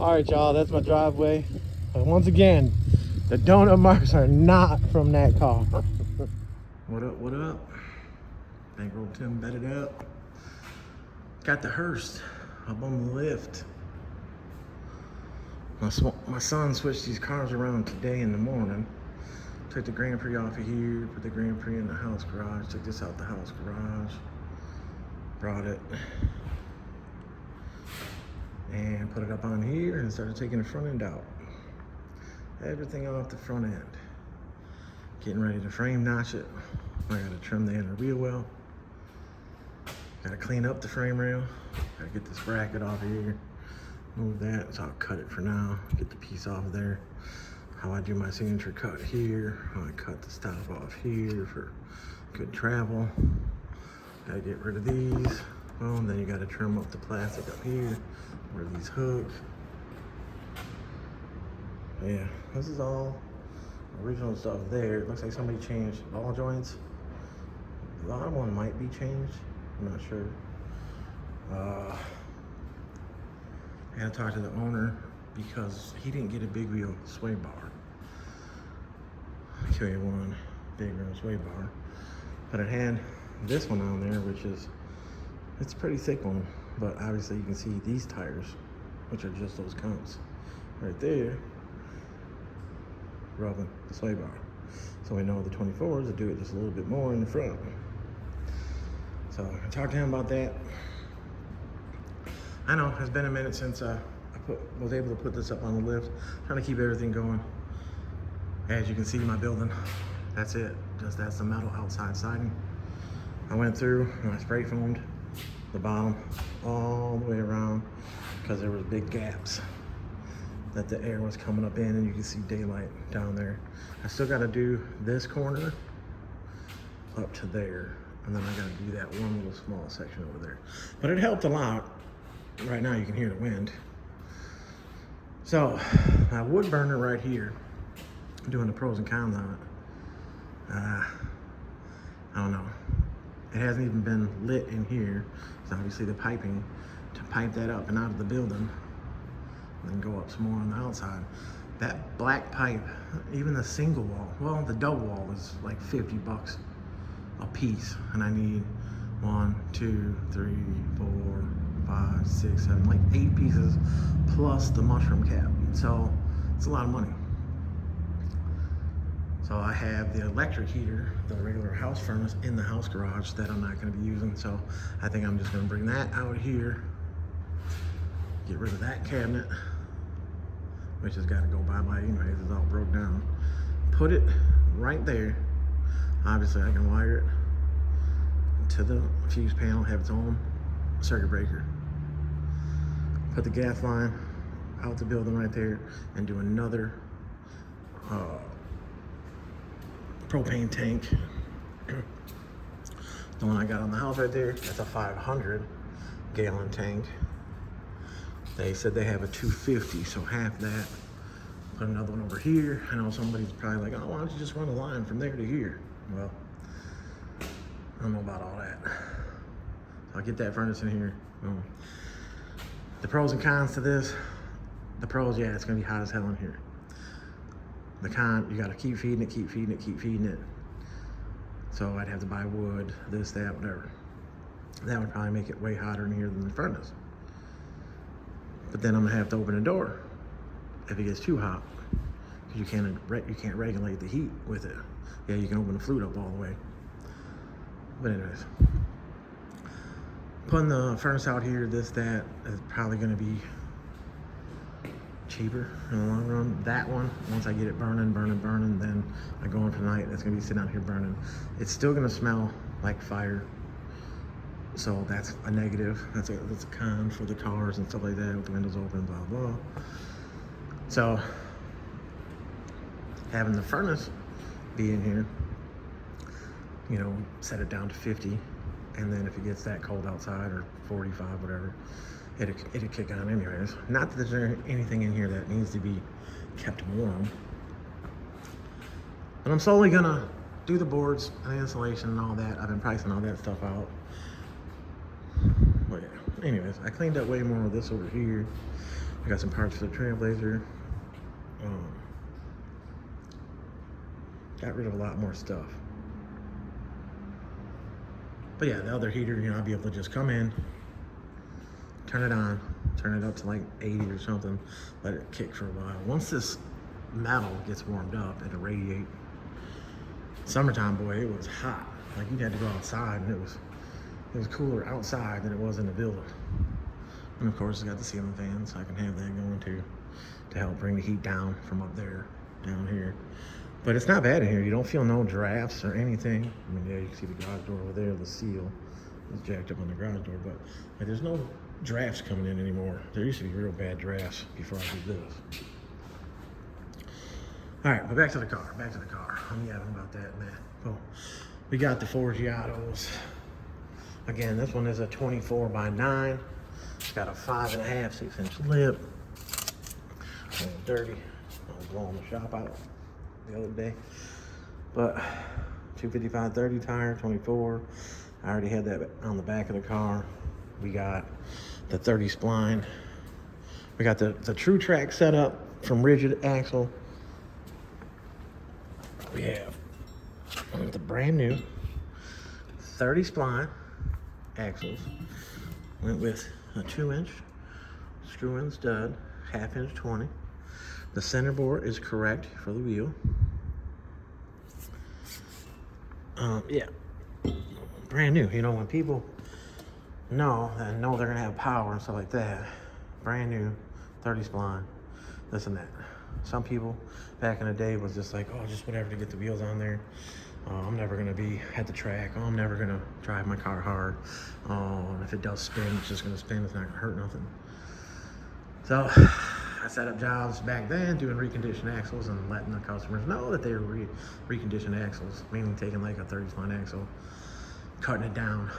All right, y'all, that's my driveway. But once again, the donut marks are not from that car. What up, what up? Bankroll Tim bedded up. Got the Hurst up on the lift. My son switched these cars around today in the morning. Took the Grand Prix off of here, put the Grand Prix in the house garage, took this out the house garage, brought it, and put it up on here and started taking the front end out. Everything off the front end. Getting ready to frame notch it. I gotta trim the inner wheel well. Gotta clean up the frame rail. Gotta get this bracket off of here. Move that, so I'll cut it for now. Get the piece off of there. How I do my signature cut here. How I cut the stop off here for good travel. Gotta get rid of these. Well, and then you gotta trim up the plastic up here. Where these hooks. Yeah, this is all original stuff there. It looks like somebody changed ball joints. The bottom one might be changed. I'm not sure. I had to talk to the owner because he didn't get a big wheel sway bar. QA1 big wheel sway bar. But it had this one on there, which is, it's a pretty thick one. But obviously you can see these tires, which are just those counts right there, rubbing the sway bar. So we know the 24s will do it just a little bit more in the front. So I talked to him about that. I know it's been a minute since I was able to put this up on the lift. Trying to keep everything going. As you can see, my building, that's it. That's the metal outside siding. I went through and I spray foamed the bottom all the way around because there was big gaps that the air was coming up in, and you can see daylight down there. I still got to do this corner up to there, and then I got to do that one little small section over there. But it helped a lot. Right now you can hear the wind. So my wood burner right here, doing the pros and cons on it. I don't know. It hasn't even been lit in here. So obviously the piping to pipe that up and out of the building, and then go up some more on the outside. That black pipe, even the single wall, well, the double wall is like 50 bucks a piece. And I need 1, 2, 3, 4, 5, 6, 7, like 8 pieces plus the mushroom cap. So it's a lot of money. So I have the electric heater, the regular house furnace in the house garage that I'm not gonna be using. So I think I'm just gonna bring that out here, get rid of that cabinet, which has gotta go bye-bye anyways, it's all broke down. Put it right there. Obviously I can wire it to the fuse panel, have its own circuit breaker. Put the gas line out the building right there and do another propane tank. The one I got on the house right there, that's a 500 gallon tank. They said they have a 250, so half that. Put another one over here. I know somebody's probably like, oh, why don't you just run a line from there to here? Well, I don't know about all that. I'll get that furnace in here. The pros and cons to this. The pros, yeah, it's gonna be hot as hell in here. The con, you gotta keep feeding it, keep feeding it, keep feeding it. So I'd have to buy wood, this, that, whatever. That would probably make it way hotter in here than the furnace. But then I'm gonna have to open the door if it gets too hot, because you can't regulate the heat with it. Yeah, you can open the flute up all the way. But anyways, putting the furnace out here, this, that, is probably gonna be cheaper in the long run. That one, once I get it burning, then I go in for the night, it's gonna be sitting out here burning. It's still gonna smell like fire. So that's a negative. That's a con for the cars and stuff like that, with the windows open, blah, blah. So having the furnace be in here, you know, set it down to 50. And then if it gets that cold outside, or 45, whatever, it'll kick on anyways. Not that there's anything in here that needs to be kept warm. But I'm slowly gonna do the boards and the insulation and all that. I've been pricing all that stuff out. But yeah, anyways, I cleaned up way more of this over here. I got some parts for the Trailblazer. Got rid of a lot more stuff. But yeah, the other heater, I'll be able to just come in, turn it on, turn it up to like 80 or something, let it kick for a while. Once this metal gets warmed up, it'll radiate. Summertime, boy, it was hot. Like you had to go outside, and it was cooler outside than it was in the building. And of course, I got the ceiling fan, so I can have that going too, to help bring the heat down from up there down here. But it's not bad in here. You don't feel no drafts or anything. I mean, yeah, you can see the garage door over there. The seal is jacked up on the garage door, but like, there's no drafts coming in anymore. There used to be real bad drafts before I did this. All right, but back to the car. Back to the car. I'm yapping about that, man. Oh, we got the Forgiato'S. Again, this one is a 24x9. It's got a 5.5, 6-inch lip. A little dirty. I was blowing the shop out the other day. But 255/30 tire, 24. I already had that on the back of the car. We got the 30 spline. We got the True Track setup from Rigid Axle. We have the brand new 30 spline axles. Went with a 2-inch screw-in stud, 1/2 inch 20. The center bore is correct for the wheel. Yeah, brand new. When people know they're gonna have power and stuff like that, brand new 30 spline, this and that. Some people back in the day was just like, oh, just whatever to get the wheels on there. I'm never gonna be at the track. Oh, I'm never gonna drive my car hard. Oh, and if it does spin, it's just gonna spin. It's not gonna hurt nothing. So I set up jobs back then doing reconditioned axles and letting the customers know that they were reconditioned axles, meaning taking like a 30 spline axle, cutting it down,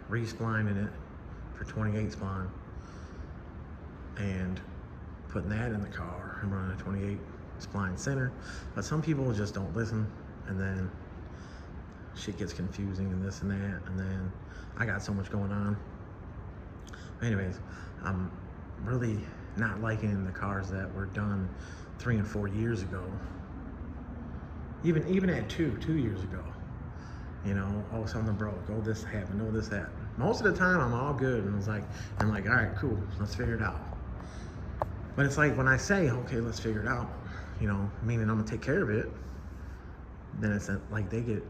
re-splining it for 28 spline, and putting that in the car and running a 28 spline center. But some people just don't listen, and then shit gets confusing and this and that, and then I got so much going on. Anyways, I'm really not liking the cars that were done 3 and 4 years ago. Even at 2 years ago. Oh, something broke. Oh, this happened. Oh, this happened. Most of the time, I'm all good, and I'm like, all right, cool, let's figure it out. But it's like when I say, okay, let's figure it out, meaning I'm gonna take care of it, then it's like they get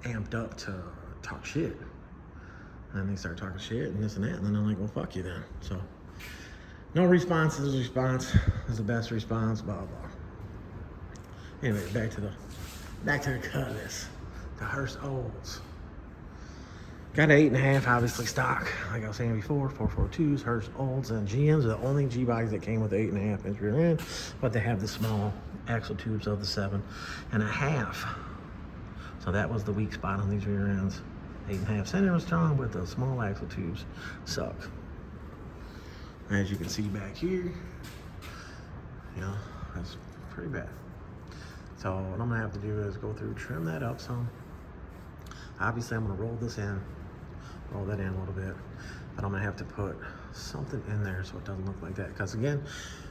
amped up to talk shit. And then they start talking shit and this and that, and then I'm like, well, fuck you then. So, no response is a response, is the best response, blah, blah. Anyway, back to the Cutlass, the Hurst Olds. Got an 8.5, obviously stock. Like I was saying before, 442s, Hurst Olds, and GMs are the only G-bodies that came with the 8.5-inch rear end, but they have the small axle tubes of the 7.5. So that was the weak spot on these rear ends. 8.5 center was strong, but the small axle tubes suck. As you can see back here, that's pretty bad. So what I'm gonna have to do is go through, trim that up some. Obviously, I'm gonna roll that in a little bit, but I'm gonna have to put something in there so it doesn't look like that. Because again,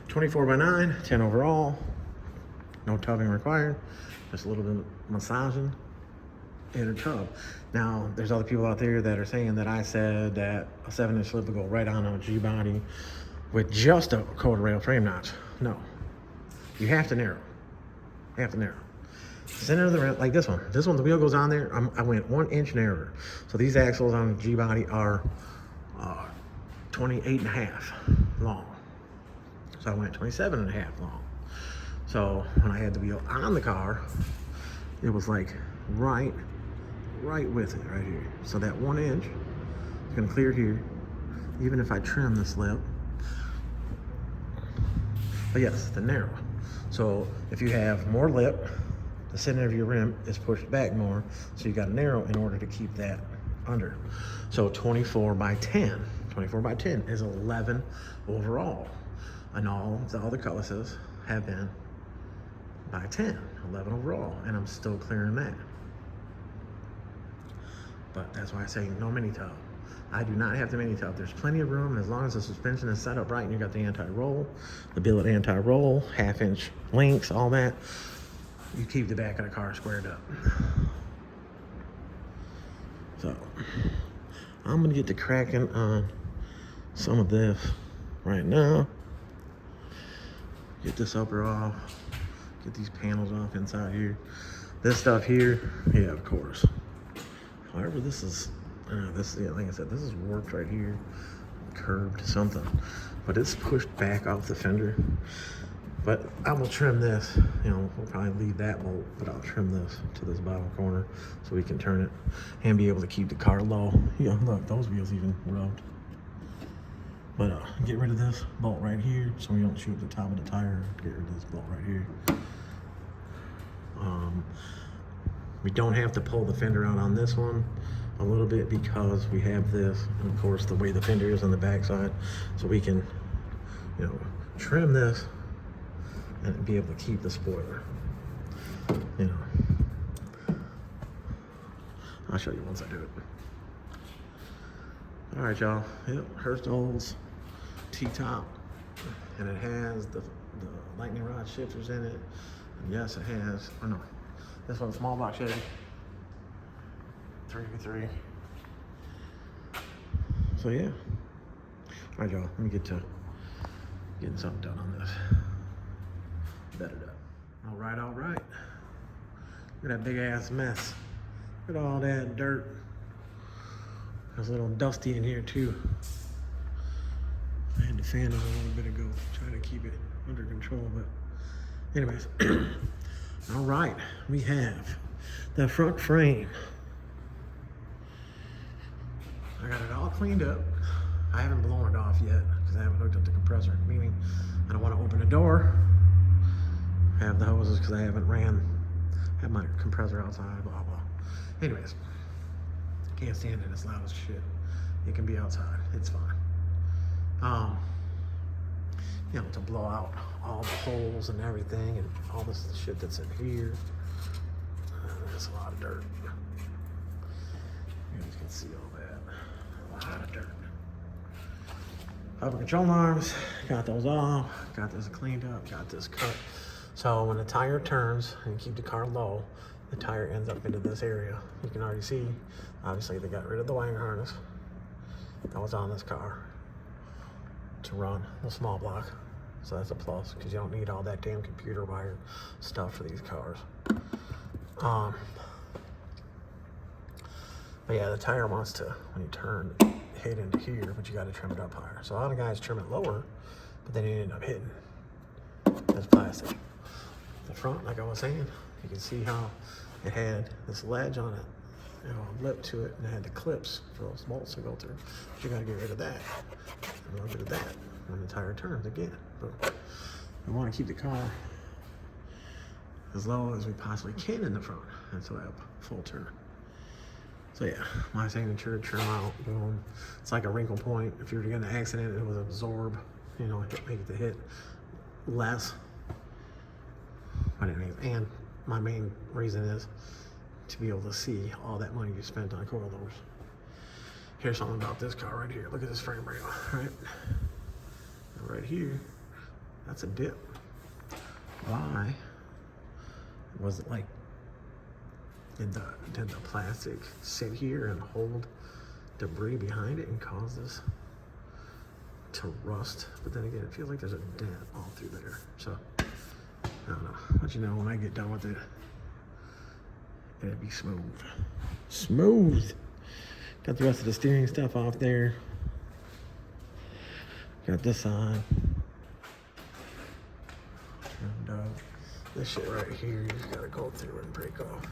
24x9, 10 overall, no tubbing required, just a little bit of massaging in a tub. Now, there's other people out there that are saying that I said that a 7-inch lip would go right on a G-body with just a quarter rail frame notch. No, you have to narrow. You have to narrow. Center of the rim, like this one, the wheel goes on there. I went 1 inch narrower. So these axles on the G-body are 28.5 long. So I went 27.5 long. So when I had the wheel on the car, it was like right with it right here. So that 1 inch is gonna clear here, even if I trim this lip. But yes, the narrow. So if you have more lip, the center of your rim is pushed back more, so you got to narrow in order to keep that under. So 24x10. 24x10 is 11 overall, and all the other Cutlasses have been by 10, 11 overall, and I'm still clearing that. But that's why I say no mini tub. I do not have to many tough. There's plenty of room, and as long as the suspension is set up right and you got the anti-roll, the billet anti-roll, 1/2-inch links, all that, you keep the back of the car squared up. So I'm gonna get to cracking on some of this right now. Get this upper off, get these panels off inside here. This stuff here, yeah, of course. However, this is, yeah, like I said, this is warped right here, curved something, but it's pushed back off the fender. But I will trim this, you know, we'll probably leave that bolt, but I'll trim this to this bottom corner so we can turn it and be able to keep the car low. You know, look, those wheels even rubbed. But get rid of this bolt right here so we don't shoot up the top of the tire. Get rid of this bolt right here. We don't have to pull the fender out on this one a little bit because we have this, and of course, the way the fender is on the backside, so we can, you know, trim this and be able to keep the spoiler. You know, I'll show you once I do it. All right, y'all. Yep, Hurst T-top, and it has the lightning rod shifters in it. And yes, it has. Oh no, this one's small block Chevy, 3v3. So yeah. All right, y'all. Let me get to getting something done on this. Better up. All right, all right. Look at that big ass mess. Look at all that dirt. It's a little dusty in here too. I had to fan it a little bit ago, trying to keep it under control, but anyways. All right, we have the front frame. I got it all cleaned up. I haven't blown it off yet because I haven't hooked up the compressor, meaning I don't want to open the door, have the hoses because I haven't have my compressor outside, blah, blah. Anyways, can't stand it, it's loud as shit. It can be outside, it's fine. You know, to blow out all the holes and everything and all this shit that's in here. There's a lot of dirt. You guys can see all that. A lot of dirt. Upper control arms, got those off, got this cleaned up, got this cut. So when the tire turns and you keep the car low, the tire ends up into this area. You can already see, obviously they got rid of the wiring harness that was on this car to run the small block. So that's a plus because you don't need all that damn computer wire stuff for these cars. But yeah, the tire wants to, when you turn, hit into here, but you got to trim it up higher. So a lot of guys trim it lower, but then you end up hitting this plastic. The front, like I was saying, you can see how it had this ledge on it, you know, a lip to it, and it had the clips for those bolts to go through. But you got to get rid of that, and a little bit of that when the tire turns again. But we want to keep the car as low as we possibly can in the front, and so I have full turn. So yeah, my signature, trim out, boom. It's like a wrinkle point. If you were to get in an accident, it would absorb, you know, make the hit less. But anyways, and my main reason is to be able to see all that money you spent on coilovers. Here's something about this car right here. Look at this frame rail, right? Right here, that's a dip. Why was it like, did the plastic sit here and hold debris behind it and cause this to rust? But then again, it feels like there's a dent all through there. So I don't know. But you know, when I get done with it, it'll be smooth. Smooth. Got the rest of the steering stuff off there. Got this side. And this shit right here, you just gotta go through and break off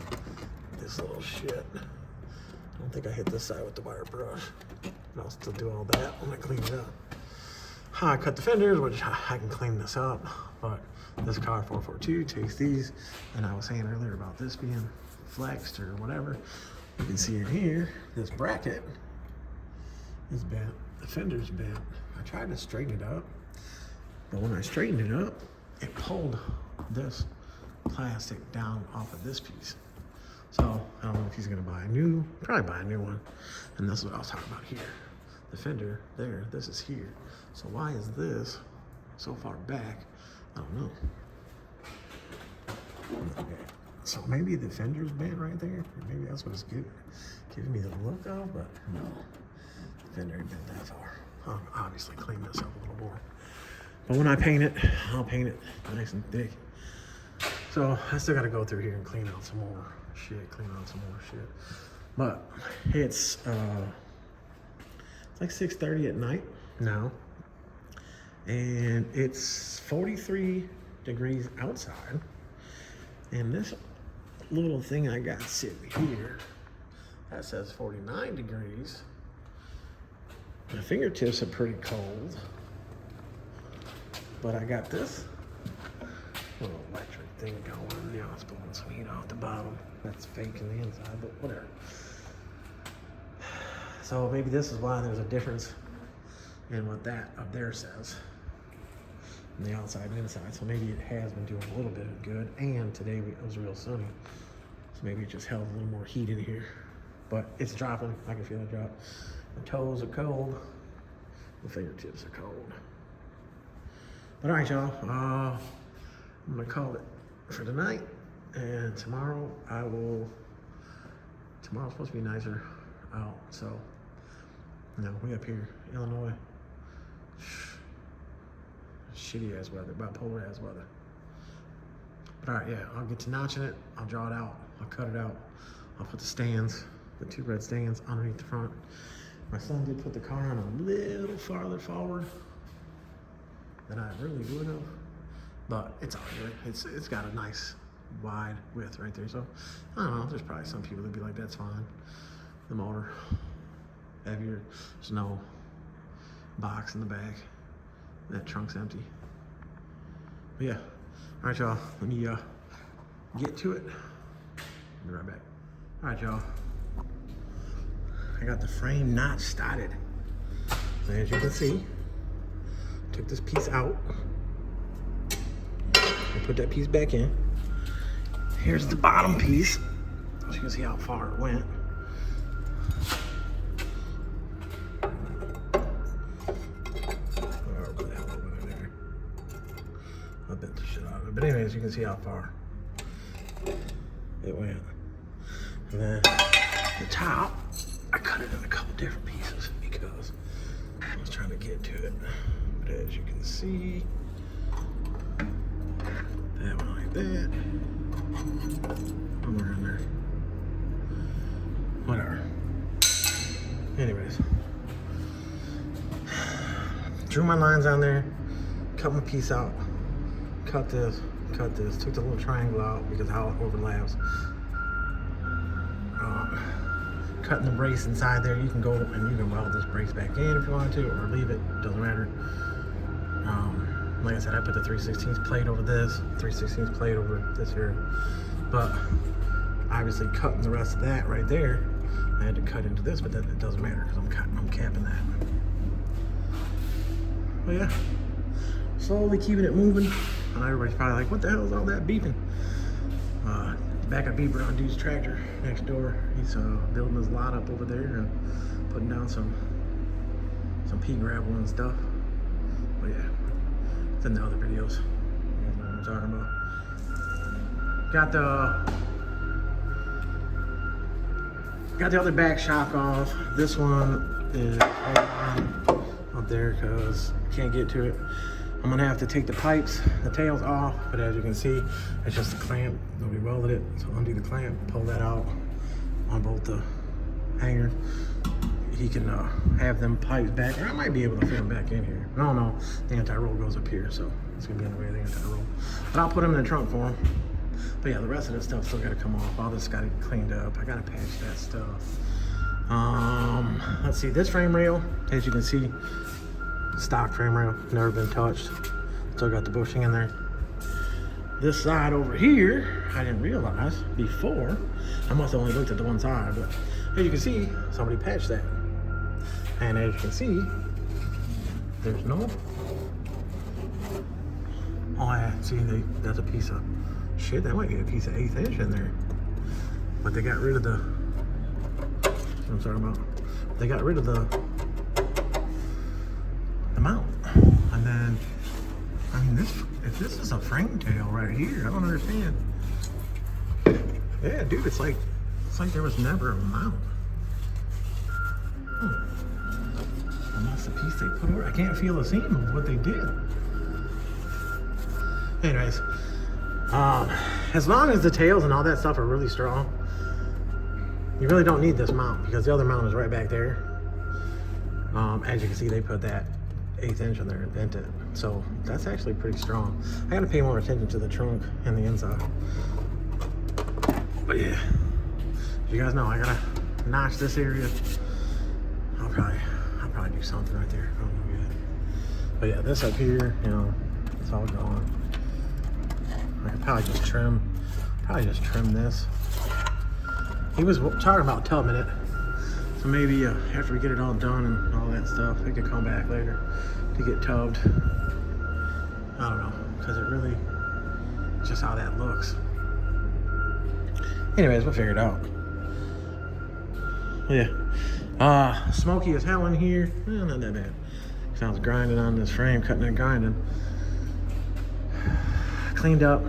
this little shit. I don't think I hit this side with the wire brush. And I'll still do all that when I clean it up. How I cut the fenders, which I can clean this up, but this car 442 takes these, and I was saying earlier about this being flexed or whatever. You can see in here, this bracket is bent, the fender's bent. I tried to straighten it up, but when I straightened it up, it pulled this plastic down off of this piece. So I don't know if he's gonna buy a new, probably buy a new one. And that's what I was talking about here. The fender there, this is here. So why is this so far back? I don't know. Okay. So maybe the fender's bent right there. Or maybe that's what it's giving me the look of, but no. The fender ain't bent that far. I'll obviously clean this up a little more. But when I paint it, I'll paint it nice and thick. So I still gotta go through here and clean out some more shit, But it's like 6:30 at night now. And it's 43 degrees outside. And this little thing I got sitting here, that says 49 degrees. My fingertips are pretty cold. But I got this little electric thing going. Yeah, it's blowing some heat off the bottom. That's fake in the inside, but whatever. So maybe this is why there's a difference in what that up there says. On the outside and inside. So maybe it has been doing a little bit of good. And today it was real sunny. So maybe it just held a little more heat in here. But it's dropping. I can feel it drop. The toes are cold. The fingertips are cold. But all right, y'all. I'm gonna call it for tonight. And tomorrow tomorrow's supposed to be nicer out. So, you know, we up here, Illinois. Shitty ass weather, bipolar ass weather. But all right, yeah, I'll get to notching it. I'll draw it out. I'll cut it out. I'll put the stands, the 2 red stands underneath the front. My son did put the car on a little farther forward than I really would have, but it's all good. It's got a nice wide width right there. So I don't know. There's probably some people that'd be like, that's fine. The motor heavier. There's no box in the back. That trunk's empty. But yeah. All right, y'all. Let me get to it. I'll be right back. All right, y'all. I got the frame notch started. So as you can see, took this piece out and put that piece back in. Here's the bottom piece. So you can see how far it went. I bent the shit out of it. But anyways, you can see how far it went. And then the top, I cut it in a couple different pieces because I was trying to get to it. But as you can see, that one like that. Somewhere in there. Whatever. Anyways. Drew my lines on there, cut my piece out, cut this, took the little triangle out because how it overlaps. Cutting the brace inside there, you can go and you can weld this brace back in if you want to, or leave it, doesn't matter. Like I said, I put the 3/16 plate over this, 3/16 plate over this here, but obviously cutting the rest of that right there, I had to cut into this, but that it doesn't matter because I'm capping that. But yeah, slowly keeping it moving. And everybody's probably like, what the hell is all that beeping? Backup beeper on dude's tractor next door. He's building his lot up over there and putting down some pea gravel and stuff. But yeah, it's in the other videos. You guys know what I'm talking about. Got the other back shock off. This one is up there because I can't get to it. I'm gonna have to take the pipes, the tails off, but as you can see, it's just a clamp. Nobody welded it, so undo the clamp, pull that out on both the hangers. He can have them pipes back, or I might be able to fit them back in here. I don't know. The anti-roll goes up here, so it's gonna be in the way of the anti-roll. But I'll put them in the trunk for him. But yeah, the rest of this stuff still gotta come off. All this gotta get cleaned up. I gotta patch that stuff. Let's see, this frame rail, as you can see, stock frame rail, never been touched. Still got the bushing in there. This side over here, I didn't realize before. I must have only looked at the one side, but as you can see, somebody patched that. And as you can see, there's no. Oh yeah, see, that's a piece of shit. That might be a piece of 1/8 inch in there. but they got rid of the, what I'm talking about. They got rid of the mount. And then, I mean, if this is a frame tail right here, I don't understand. Yeah, dude, it's like there was never a mount. And that's the piece they put over. I can't feel the seam of what they did. Anyways, as long as the tails and all that stuff are really strong, you really don't need this mount because the other mount is right back there. As you can see, they put that 1/8 inch in there and bent it. So that's actually pretty strong. I gotta pay more attention to the trunk and the inside. But yeah, you guys know I gotta notch this area. I'll probably do something right there. I don't know yet. But yeah, this up here, you know, it's all gone. I could probably just trim this. He was talking about tubbing it. So maybe after we get it all done and all that stuff, we could come back later to get tubbed. I don't know, because it really, just how that looks. Anyways, we'll figure it out. Yeah. Smoky as hell in here. Not that bad. So I was grinding on this frame, cutting and grinding. Cleaned up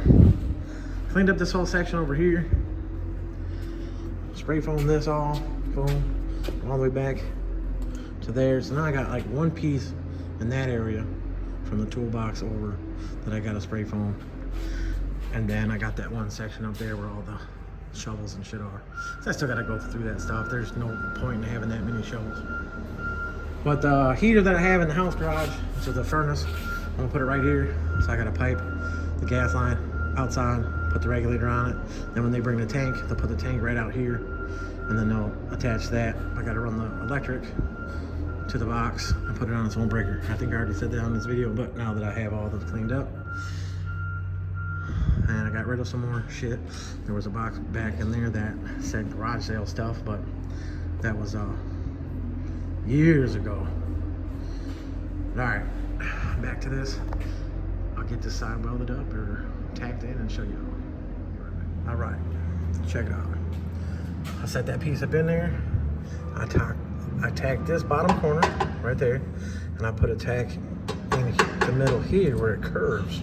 this whole section over here. Spray foamed this all, boom, all the way back to there. So now I got like one piece in that area from the toolbox over that I got to spray foam. And then I got that one section up there where all the shovels and shit are. So I still got to go through that stuff. There's no point in having that many shovels. But the heater that I have in the house garage, which is the furnace, I'm gonna put it right here. So I got to pipe the gas line outside, put the regulator on it. Then when they bring the tank, they'll put the tank right out here, and then they'll attach that. I got to run the electric to the box and put it on its own breaker. I think I already said that on this video, but now that I have all this cleaned up, and I got rid of some more shit. There was a box back in there that said garage sale stuff, but that was years ago. All right, back to this. I'll get this side welded up or tacked in and show you. All right, check it out. I set that piece up in there. I tacked this bottom corner right there, and I put a tack in the middle here where it curves.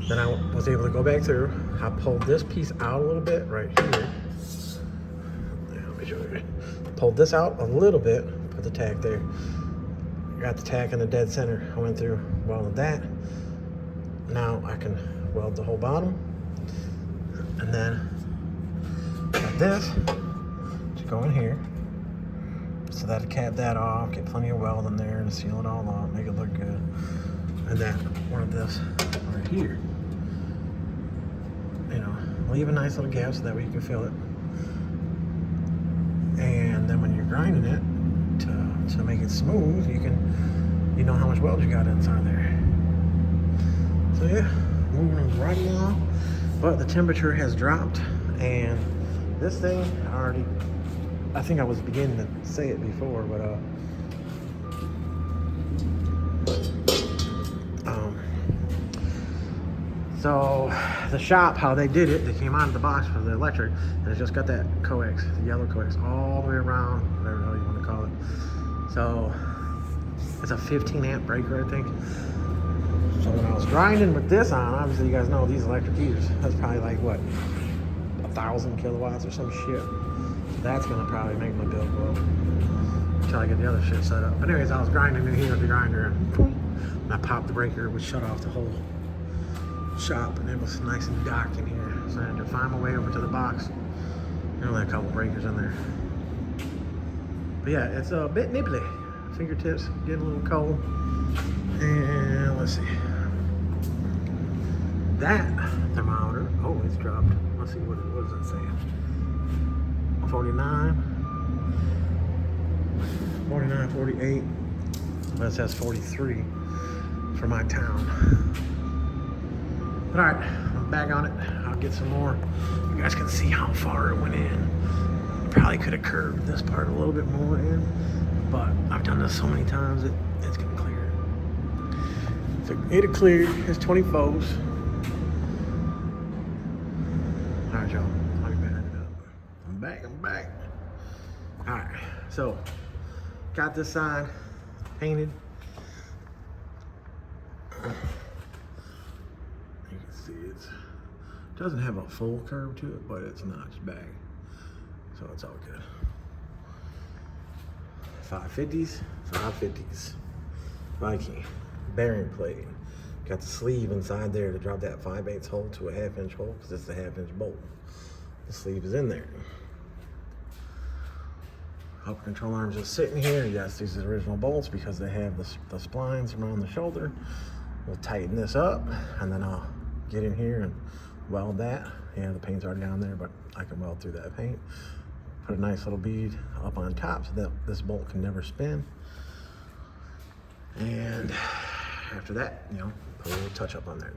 Then I was able to go back through. I pulled this piece out a little bit right here. Let me show you. Pulled this out a little bit, put the tack there. Got the tack in the dead center. I went through, welded that. Now I can weld the whole bottom. And then got this to go in here. So that'll cap that off, get plenty of weld in there and seal it all off, make it look good. And then one of this right here. You know, leave a nice little gap so that way you can fill it. And then when you're grinding it to make it smooth, you know how much weld you got inside there. So yeah, moving right along. But the temperature has dropped, and this thing I think I was beginning to say it before, but so the shop, how they did it, they came out of the box for the electric, and it just got that coax, the yellow coax, all the way around, whatever the hell you want to call it. So it's a 15 amp breaker, I think. So when I was grinding with this on, obviously you guys know these electric heaters, that's probably like what, 1,000 kilowatts or some shit. So that's gonna probably make my bill go up until I get the other shit set up. But anyways, I was grinding in here with the grinder, and boom, and I popped the breaker, which shut off the whole shop, and it was nice and dark in here. So I had to find my way over to the box. There's only a couple breakers in there. But yeah, it's a bit nibbly. Fingertips getting a little cold. And let's see. That thermometer, oh, it's dropped. Let's see, what is it saying? 49, 48, but it says 43 for my town. But all right, I'm back on it. I'll get some more. You guys can see how far it went in. Probably could have curved this part a little bit more in, but I've done this so many times, it's gonna clear. So it cleared, it's 20 foes. All right, y'all, I'll be back. I'm back. So, got this side painted. You can see it doesn't have a full curve to it, but it's notched back. So it's all good. 550s, 550s. Viking, bearing plate. Got the sleeve inside there to drop that 5/8 hole to a 1/2 inch hole because it's a 1/2 inch bolt. The sleeve is in there. Upper control arm's just sitting here. Yes, these are the original bolts because they have the splines around the shoulder. We'll tighten this up and then I'll get in here and weld that. Yeah, the paint's already down there, but I can weld through that paint. Put a nice little bead up on top so that this bolt can never spin. And after that, you know, put a little touch up on there.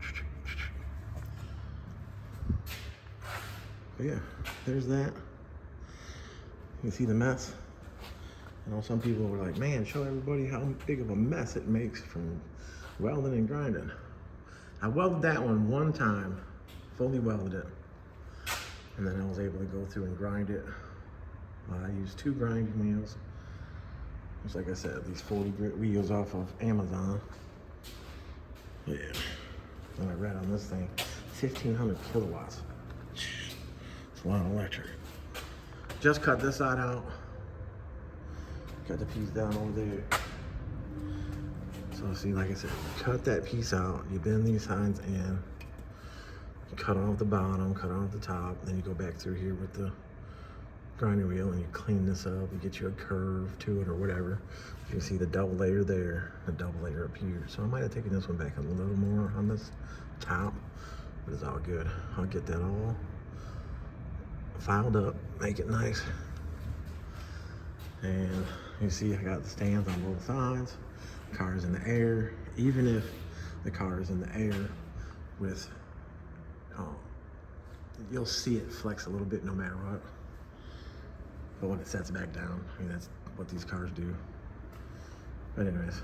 But yeah, there's that. You can see the mess. I know some people were like, man, show everybody how big of a mess it makes from welding and grinding. I welded that one time, fully welded it. And then I was able to go through and grind it. I used 2 grinding wheels. Just like I said, these 40 grit wheels off of Amazon. Yeah. And I read on this thing, 1,500 kilowatts. It's a lot of electric. Just cut this side out. Got the piece down over there. So see, like I said, cut that piece out. You bend these sides in. You cut off the bottom, cut off the top. Then you go back through here with the grinding wheel and you clean this up. You get you a curve to it or whatever. You can see the double layer there, the double layer up here. So I might have taken this one back a little more on this top, but it's all good. I'll get that all filed up, make it nice. And you see I got the stands on both sides. Car's in the air. Even if the car is in the air with, you'll see it flex a little bit no matter what. But when it sets back down, I mean, that's what these cars do. But anyways,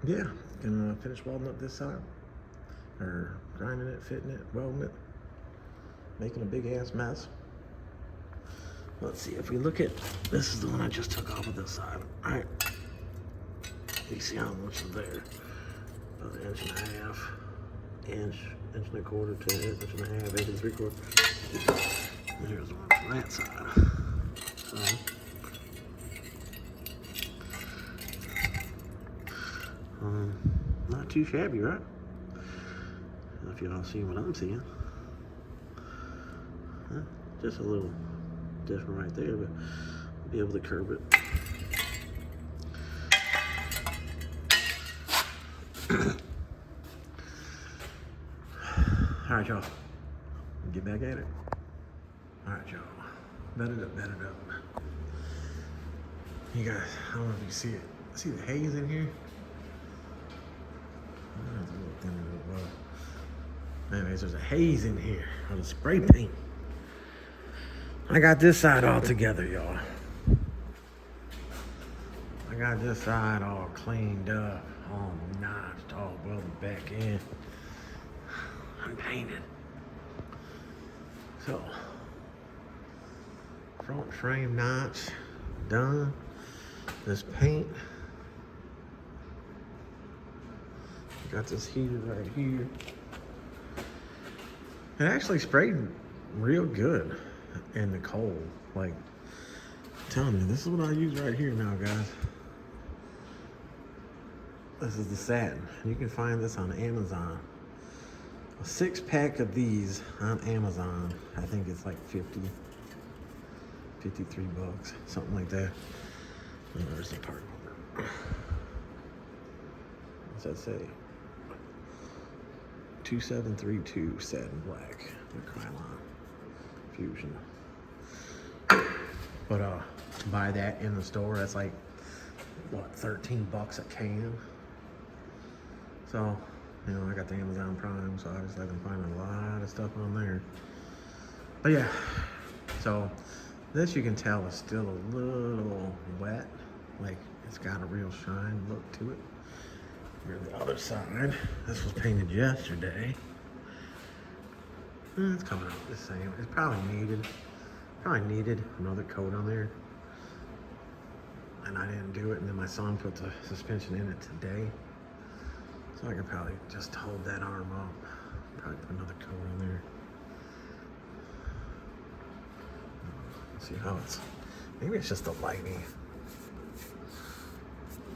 yeah, gonna finish welding up this side. Or grinding it, fitting it, welding it. Making a big ass mess. Let's see, if we look at, this is the one I just took off of this side. All right, you see how much is there? About 1.5 inches, inch and a quarter to 1.5 inches, 1 3/4. There's one from that side. So, not too shabby, right? If y'all see what I'm seeing. Just a little different right there, but I'll be able to curb it. All right, y'all. Get back at it. All right, y'all. Bet it up, bet it up. You guys, I don't know if you see it. See the haze in here? Anyways, there's a haze in here on the spray paint. I got this side all together, y'all. I got this side all cleaned up, all notched, all welded back in. Unpainted. So, front frame notch done. This paint. Got this heated right here. It actually sprayed real good in the cold. Like, I'm telling you, this is what I use right here now, guys. This is the satin. You can find this on Amazon. A 6-pack of these on Amazon. I think it's like 53 bucks, something like that. And there's the part number. What's that say? 2732 satin black with Krylon fusion. But to buy that in the store, that's like what, 13 bucks a can. So, you know, I got the Amazon Prime, so obviously I can find a lot of stuff on there. But yeah, so this you can tell is still a little wet. Like, it's got a real shine look to it. Here's the other side. This was painted yesterday. It's coming out the same. It's probably needed. Probably needed another coat on there, and I didn't do it, and then my son put the suspension in it today, so I could probably just hold that arm up, probably put another coat on there. Let's see how it's, maybe it's just the lighting,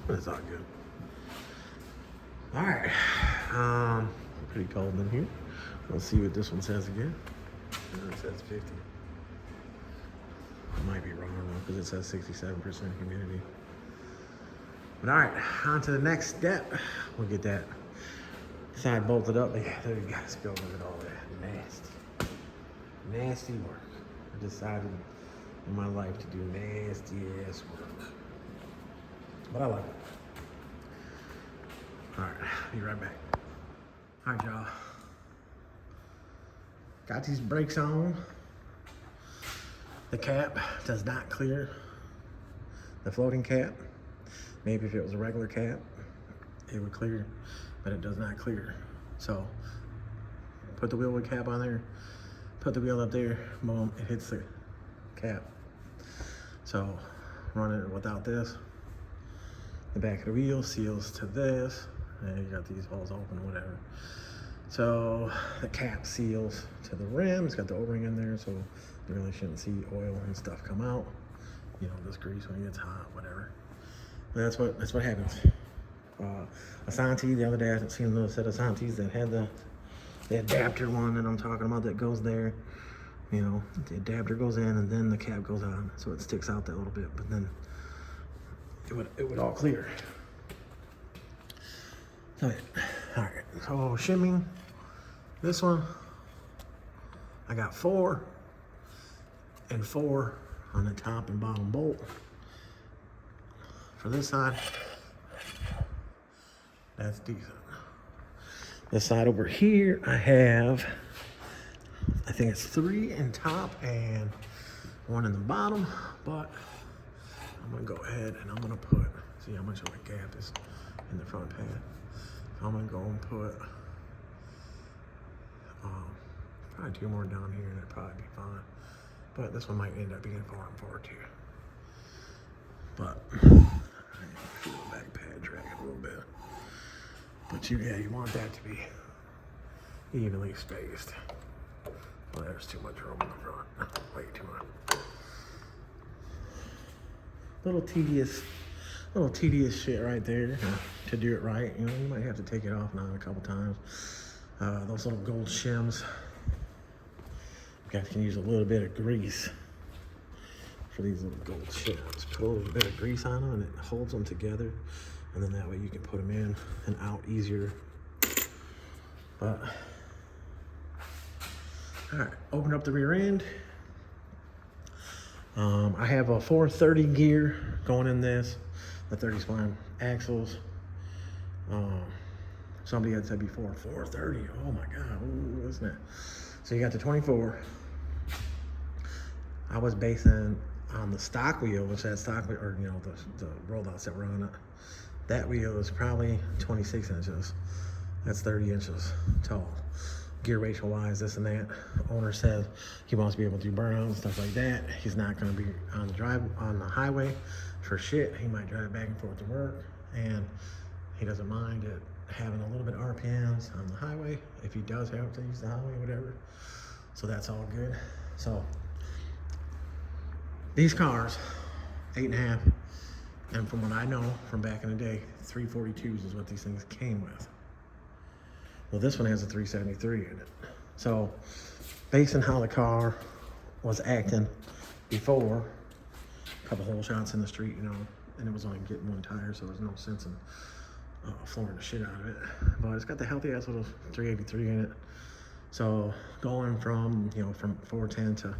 but it's all good. All right, pretty cold in here. Let's see what this one says again. It says 50. I might be wrong though, because it says 67% humidity. But all right, on to the next step. We'll get that side bolted up. Yeah, there you guys go. Look at all that nasty work. I decided in my life to do nasty ass work, but I like it. All right, be right back. All right, y'all. Got these brakes on. The cap does not clear, the floating cap. Maybe if it was a regular cap, it would clear, but it does not clear. So put the wheel with cap on there, put the wheel up there, boom, it hits the cap. So run it without this. The back of the wheel seals to this, and you got these holes open, whatever. So the cap seals to the rim. It's got the O-ring in there, so you really shouldn't see oil and stuff come out. You know, this grease when it gets hot, whatever. But that's what happens. Asante, the other day I seen a little set of Asantes that had the adapter one that I'm talking about that goes there. You know, the adapter goes in and then the cap goes on, so it sticks out that little bit, but then it would all clear. All right, so shimming this one, I got 4 and 4 on the top and bottom bolt. For this side, that's decent. This side over here, I have, I think it's 3 in top and 1 in the bottom, but I'm gonna go ahead and I'm gonna put, see how much of a gap is in the front pad. I'm gonna go and put probably 2 more down here and it'd probably be fine. But this one might end up being 4 and 4 too. But I feel the back pad dragging a little bit. But you want that to be evenly spaced. Well, there's too much room in the front. Way too much. Little tedious shit right there to do it right. You know, you might have to take it off now a couple times. Those little gold shims. You guys can use a little bit of grease for these little gold shims. Put a little bit of grease on them and it holds them together. And then that way you can put them in and out easier. But, all right, open up the rear end. I have a 430 gear going in this. The 30 spline axles. Somebody had said before 430. Oh my God, ooh, what's that? So you got the 24. I was basing on the stock wheel, which that stock wheel, or you know, the rollouts that were on it. That wheel is probably 26 inches. That's 30 inches tall. Gear ratio wise, this and that. Owner said he wants to be able to do burnouts and stuff like that. He's not going to be on the highway for shit. He might drive back and forth to work, and he doesn't mind it having a little bit of RPMs on the highway if he does have to use the highway or whatever. So that's all good. So these cars, 8.5, and from what I know from back in the day, 342s is what these things came with. Well, this one has a 373 in it. So based on how the car was acting before, a couple hole shots in the street, you know, and it was only getting 1 tire, so there's no sense in flooring the shit out of it. But it's got the healthy ass little 383 in it. So going from, you know, from 410 to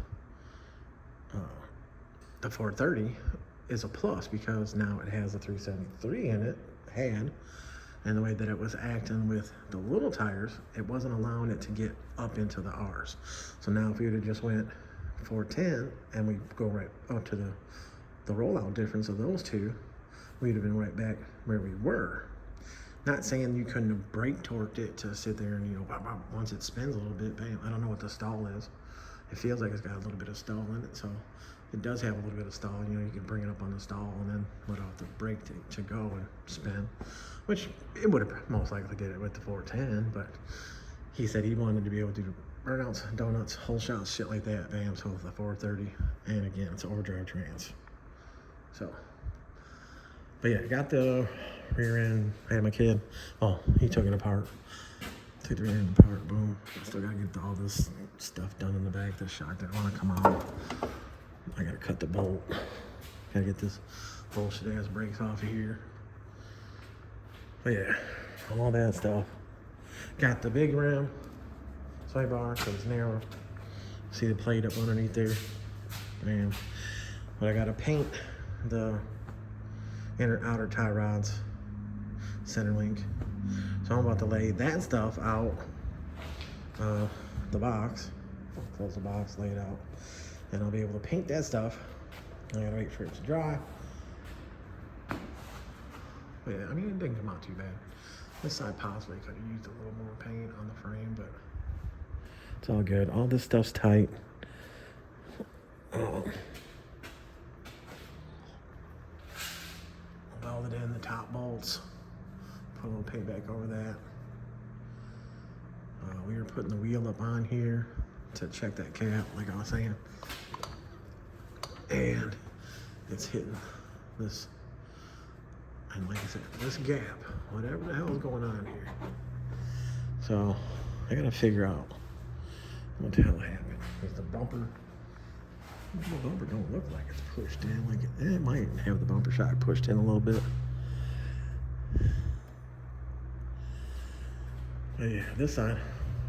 the 430 is a plus, because now it has a 373 in it, and the way that it was acting with the little tires, it wasn't allowing it to get up into the R's. So now if we would have just went 410 and we go right up to the rollout difference of those two, we'd have been right back where we were. Not saying you couldn't have brake torqued it to sit there and, you know, once it spins a little bit, bam, I don't know what the stall is. It feels like it's got a little bit of stall in it, so it does have a little bit of stall. You know, you can bring it up on the stall and then let off the brake to go and spin, which it would have most likely did it with the 410, but he said he wanted to be able to do burnouts, donuts, whole shots, shit like that. Bam, so with the 430, and again, it's overdrive trans. So, but yeah, got the rear end. I had my kid, oh, he took it apart. Took the rear end apart, boom. Still gotta get all this stuff done in the back. This shock didn't wanna come out. I gotta cut the bolt. Gotta get this bullshit ass brakes off of here. But yeah, all that stuff. Got the big rim, sway bar, so it's narrow. See the plate up underneath there? Man. But I gotta paint the inner outer tie rods, center link. So I'm about to lay that stuff out, the box, close the box, lay it out, and I'll be able to paint that stuff. I gotta wait for it to dry. But yeah, I mean, it didn't come out too bad. This side possibly could have used a little more paint on the frame, but it's all good. All this stuff's tight. Welded in the top bolts. Put a little paint back over that. We were putting the wheel up on here to check that cap, like I was saying. And it's hitting this, and like I said, this gap, whatever the hell is going on here. So I gotta figure out what the hell happened. Is the bumper, the bumper don't look like it's pushed in, like it might have the bumper shock pushed in a little bit. But yeah, this side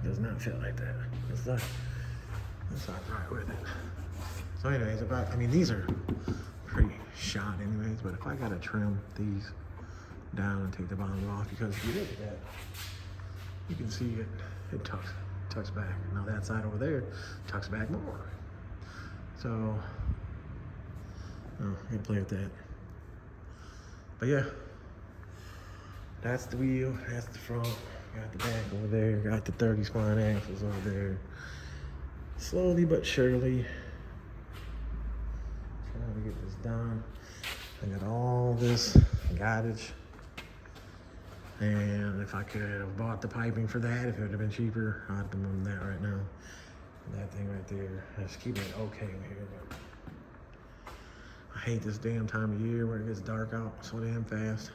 does not feel like that. This side's right with it. So anyways, I mean, these are pretty shot anyways, but if I gotta trim these down and take the bottom off, because if you look at that, you can see it tucks back. Now that side over there tucks back more. So, I gotta play with that. But yeah, that's the wheel, that's the front. Got the back over there, got the 30 spline axles over there. Slowly but surely, trying to get this done. I got all this guidage. And if I could have bought the piping for that, if it would have been cheaper, I'd have been doing that right now. That thing right there, just keeping it okay in here. But I hate this damn time of year where it gets dark out so damn fast.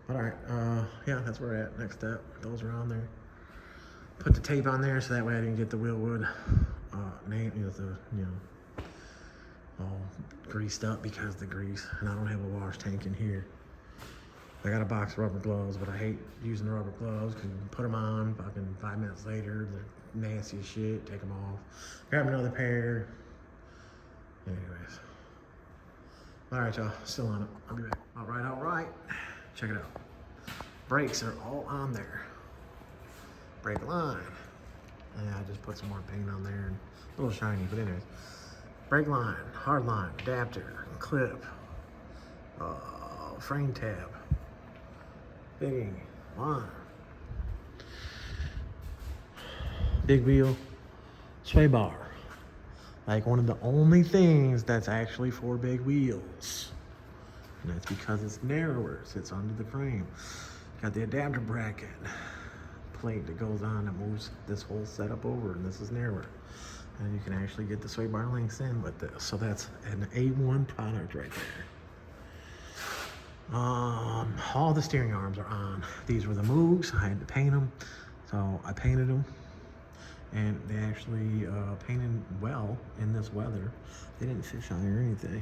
But all right, yeah, that's where we're at. Next step, those are on there. Put the tape on there so that way I didn't get the wheel wood name, all greased up because of the grease, and I don't have a wash tank in here. I got a box of rubber gloves, but I hate using the rubber gloves because you can put them on, fucking 5 minutes later, they're nasty as shit, take them off. Grab another pair. Anyways. All right, y'all, still on it. I'll be back. All right. Check it out. Brakes are all on there. Brake line. And I just put some more paint on there and a little shiny, but anyways. Brake line, hard line, adapter, clip, frame tab, bigging, line, big wheel, sway bar. Like one of the only things that's actually for big wheels. And that's because it's narrower, sits under the frame. Got the adapter bracket plate that goes on that moves this whole setup over, and this is narrower. And you can actually get the sway bar links in with this. So that's an A1 product right there. All the steering arms are on. These were the Moogs. I had to paint them. So I painted them. And they actually painted well in this weather. They didn't fish on or anything.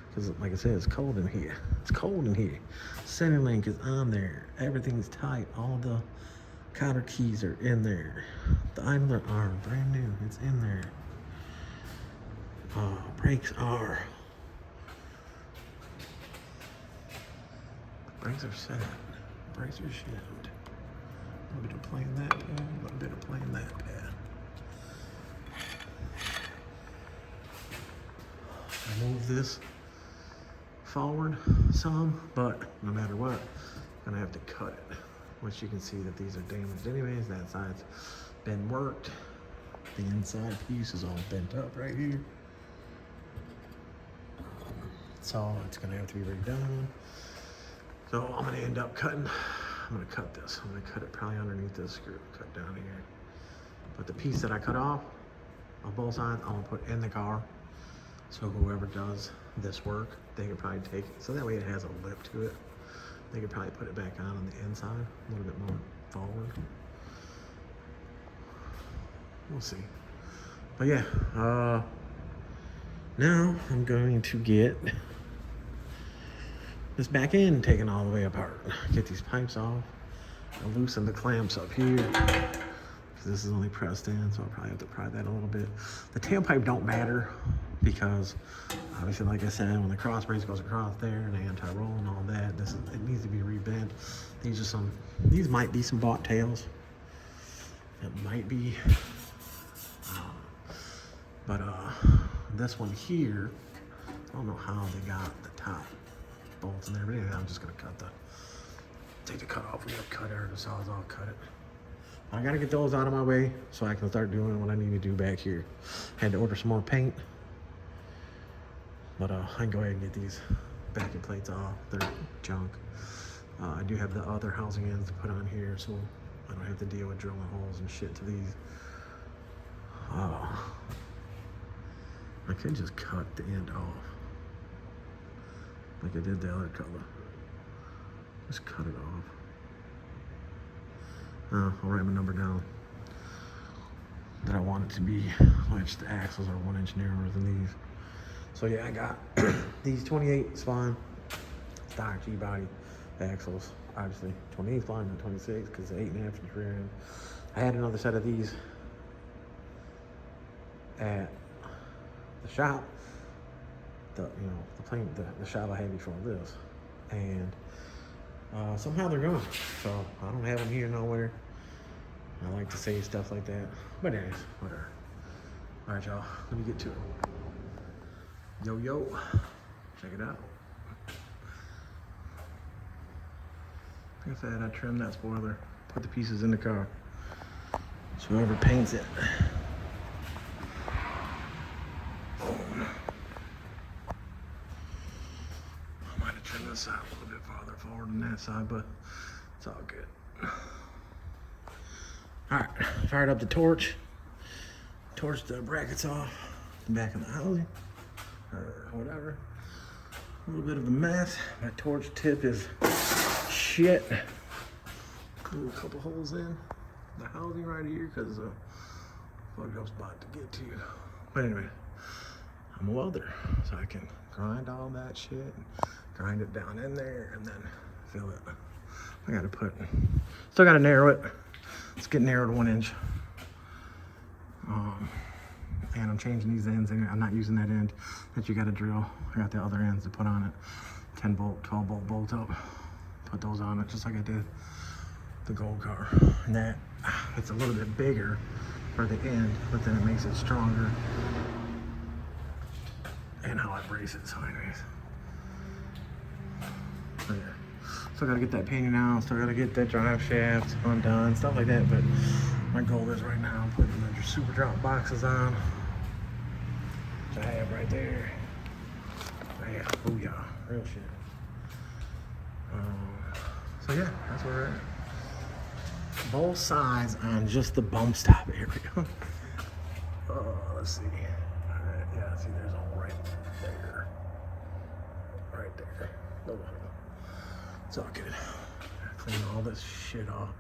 Because like I said, it's cold in here. It's cold in here. Center link is on there. Everything's tight. All the counter keys are in there. The idler arm, brand new. It's in there. Brakes are set. Brakes are shimmed. A little bit of playing that pad. A little bit of playing that pad. I move this forward some, but no matter what, I'm gonna have to cut it. Which you can see that these are damaged anyways. That side's been worked. The inside piece is all bent up right here. So it's gonna have to be redone. So I'm gonna end up cutting, I'm gonna cut this. I'm gonna cut it probably underneath this screw, cut down here. But the piece that I cut off of both sides, I'm gonna put in the car. So whoever does this work, they could probably take it. So that way it has a lip to it. They could probably put it back on the inside, a little bit more forward. We'll see. But yeah, now I'm going to get this back end taken all the way apart. Get these pipes off and loosen the clamps up here. This is only pressed in, so I'll probably have to pry that a little bit. The tailpipe don't matter because obviously, like I said, when the cross brace goes across there and the anti-roll and all that, it needs to be rebent. These might be some bought tails. It might be, but this one here, I don't know how they got the top bolts in there, but anyway, I'm just gonna take the cut off. We have cutter, the Sawzall cut it. I gotta get those out of my way so I can start doing what I need to do back here. Had to order some more paint, but I can go ahead and get these backing plates off. They're junk. I do have the other housing ends to put on here, so I don't have to deal with drilling holes and shit to these. I could just cut the end off like I did the other color. Just cut it off. I'll write my number down that I want it to be, which the axles are 1 inch narrower than these. So yeah, I got these 28 spine stock Gbody axles. Obviously 28 spine, not 26, because the 8.5 inch rear end. I had another set of these at the shop. The shop I had before this, and somehow they're gone. So I don't have them here nowhere. I like to say stuff like that, but anyways, whatever. All right, y'all, let me get to it. Yo, check it out. Like I said, I trimmed that spoiler, put the pieces in the car. So whoever paints it. I might have trimmed this side a little bit farther forward than that side, but it's all good. All right, fired up the torch. Torched the brackets off the back of the housing, or whatever. A little bit of a mess. My torch tip is shit. Blew a couple holes in the housing right here because of a fucked up spot to get to. But anyway, I'm a welder, so I can grind all that shit and grind it down in there and then fill it. I gotta still gotta narrow it. It's getting narrowed 1 inch. And I'm changing these ends. I'm not using that end that you gotta drill. I got the other ends to put on it. 10 bolt, 12 bolt bolt up. Put those on it just like I did the gold car. And that, it's a little bit bigger for the end, but then it makes it stronger. And how I brace it, so anyways. So yeah. Still gotta get that painting out, still gotta get that drive shaft undone, stuff like that, but my goal is right now putting the super drop boxes on, which I have right there. Oh yeah, booyah, real shit. So yeah, that's where we're at. Both sides on just the bump stop area. Let's see. Alright, yeah, see there's all right there. Right there. No, it's all good. Clean all this shit off.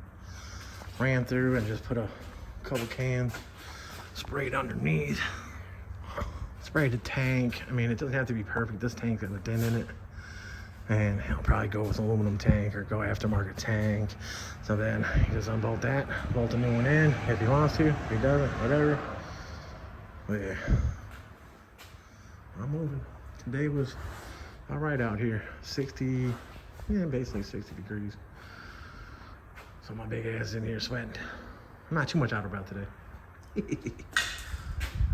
Ran through and just put a couple cans, sprayed underneath. Sprayed the tank. I mean, it doesn't have to be perfect. This tank's got a dent in it. And I'll probably go with aluminum tank or go aftermarket tank. So then you just unbolt that, bolt a new one in if he wants to, if he doesn't, whatever. But yeah, I'm moving. Today was all right out here. 60, yeah, basically 60 degrees. So my big ass is in here sweating. I'm not too much out about today.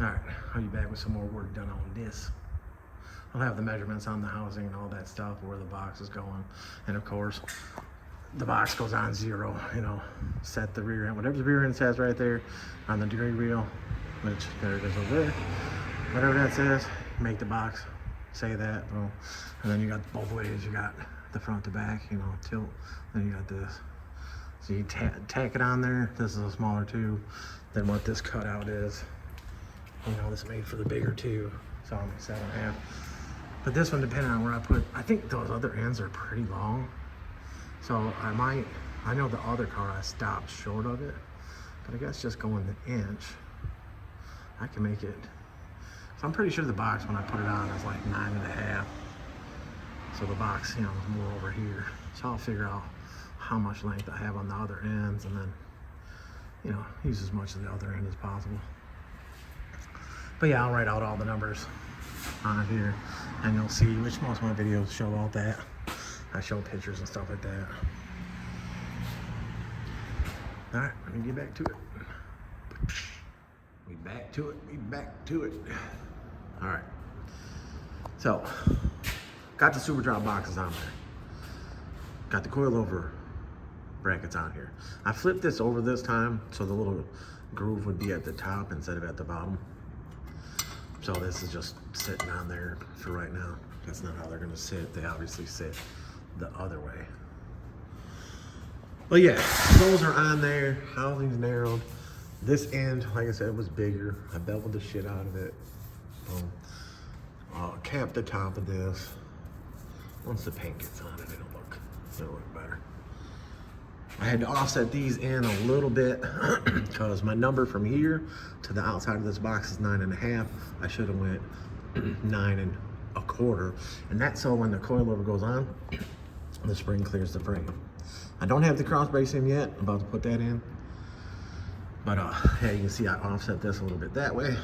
All right, I'll be back with some more work done on this. I'll have the measurements on the housing and all that stuff, where the box is going. And of course, the box goes on 0, you know, set the rear end, whatever the rear end says right there on the degree wheel, which there it is over there. Whatever that says, make the box say that, boom. And then you got both ways. You got the front to back, you know, tilt. Then you got this. So you tack it on there. This is a smaller tube than what this cutout is. You know, this is made for the bigger tube. So I'm 7.5. But this one, depending on where I put, I think those other ends are pretty long. So I know the other car I stopped short of it, but I guess just going the inch, I can make it. So I'm pretty sure the box when I put it on is like 9.5. So the box, you know, is more over here. So I'll figure out how much length I have on the other ends and then, you know, use as much of the other end as possible. But yeah, I'll write out all the numbers on here and you'll see, which most of my videos show all that. I show pictures and stuff like that. All right, let me get back to it. We back to it. All right. So, got the super drop boxes on there. Got the coilover brackets on here. I flipped this over this time so the little groove would be at the top instead of at the bottom. So this is just sitting on there for right now. That's not how they're gonna sit. They obviously sit the other way. But yeah, those are on there. Housing's narrowed. This end, like I said, was bigger. I beveled the shit out of it. Capped the top of this. Once the paint gets on it, it'll look better. I had to offset these in a little bit because my number from here to the outside of this box is 9.5. I should have went 9.25. And that's so when the coilover goes on, the spring clears the frame. I don't have the cross brace in yet. I'm about to put that in. But yeah, you can see I offset this a little bit that way.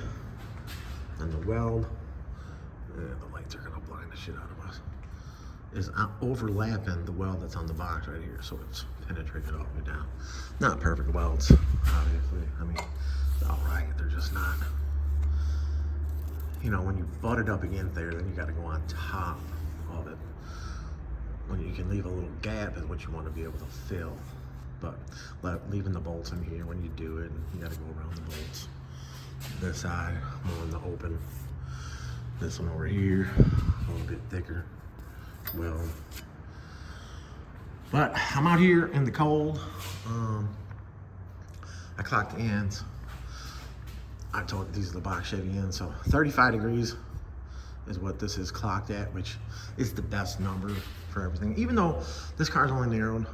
And the weld, the lights are gonna blind the shit out of us, is overlapping the weld that's on the box right here. So it's penetrated all the way down. Not perfect welds, obviously. I mean, they're all right, they're just not. You know, when you butt it up against there, then you gotta go on top of it. When you can leave a little gap is what you want to be able to fill. But leaving the bolts in here when you do it, you got to go around the bolts. This side, more in the open. This one over here, a little bit thicker. Well, but I'm out here in the cold. I clocked the ends. I told these are the box Chevy ends, so 35 degrees is what this is clocked at, which is the best number for everything. Even though this car's only narrowed,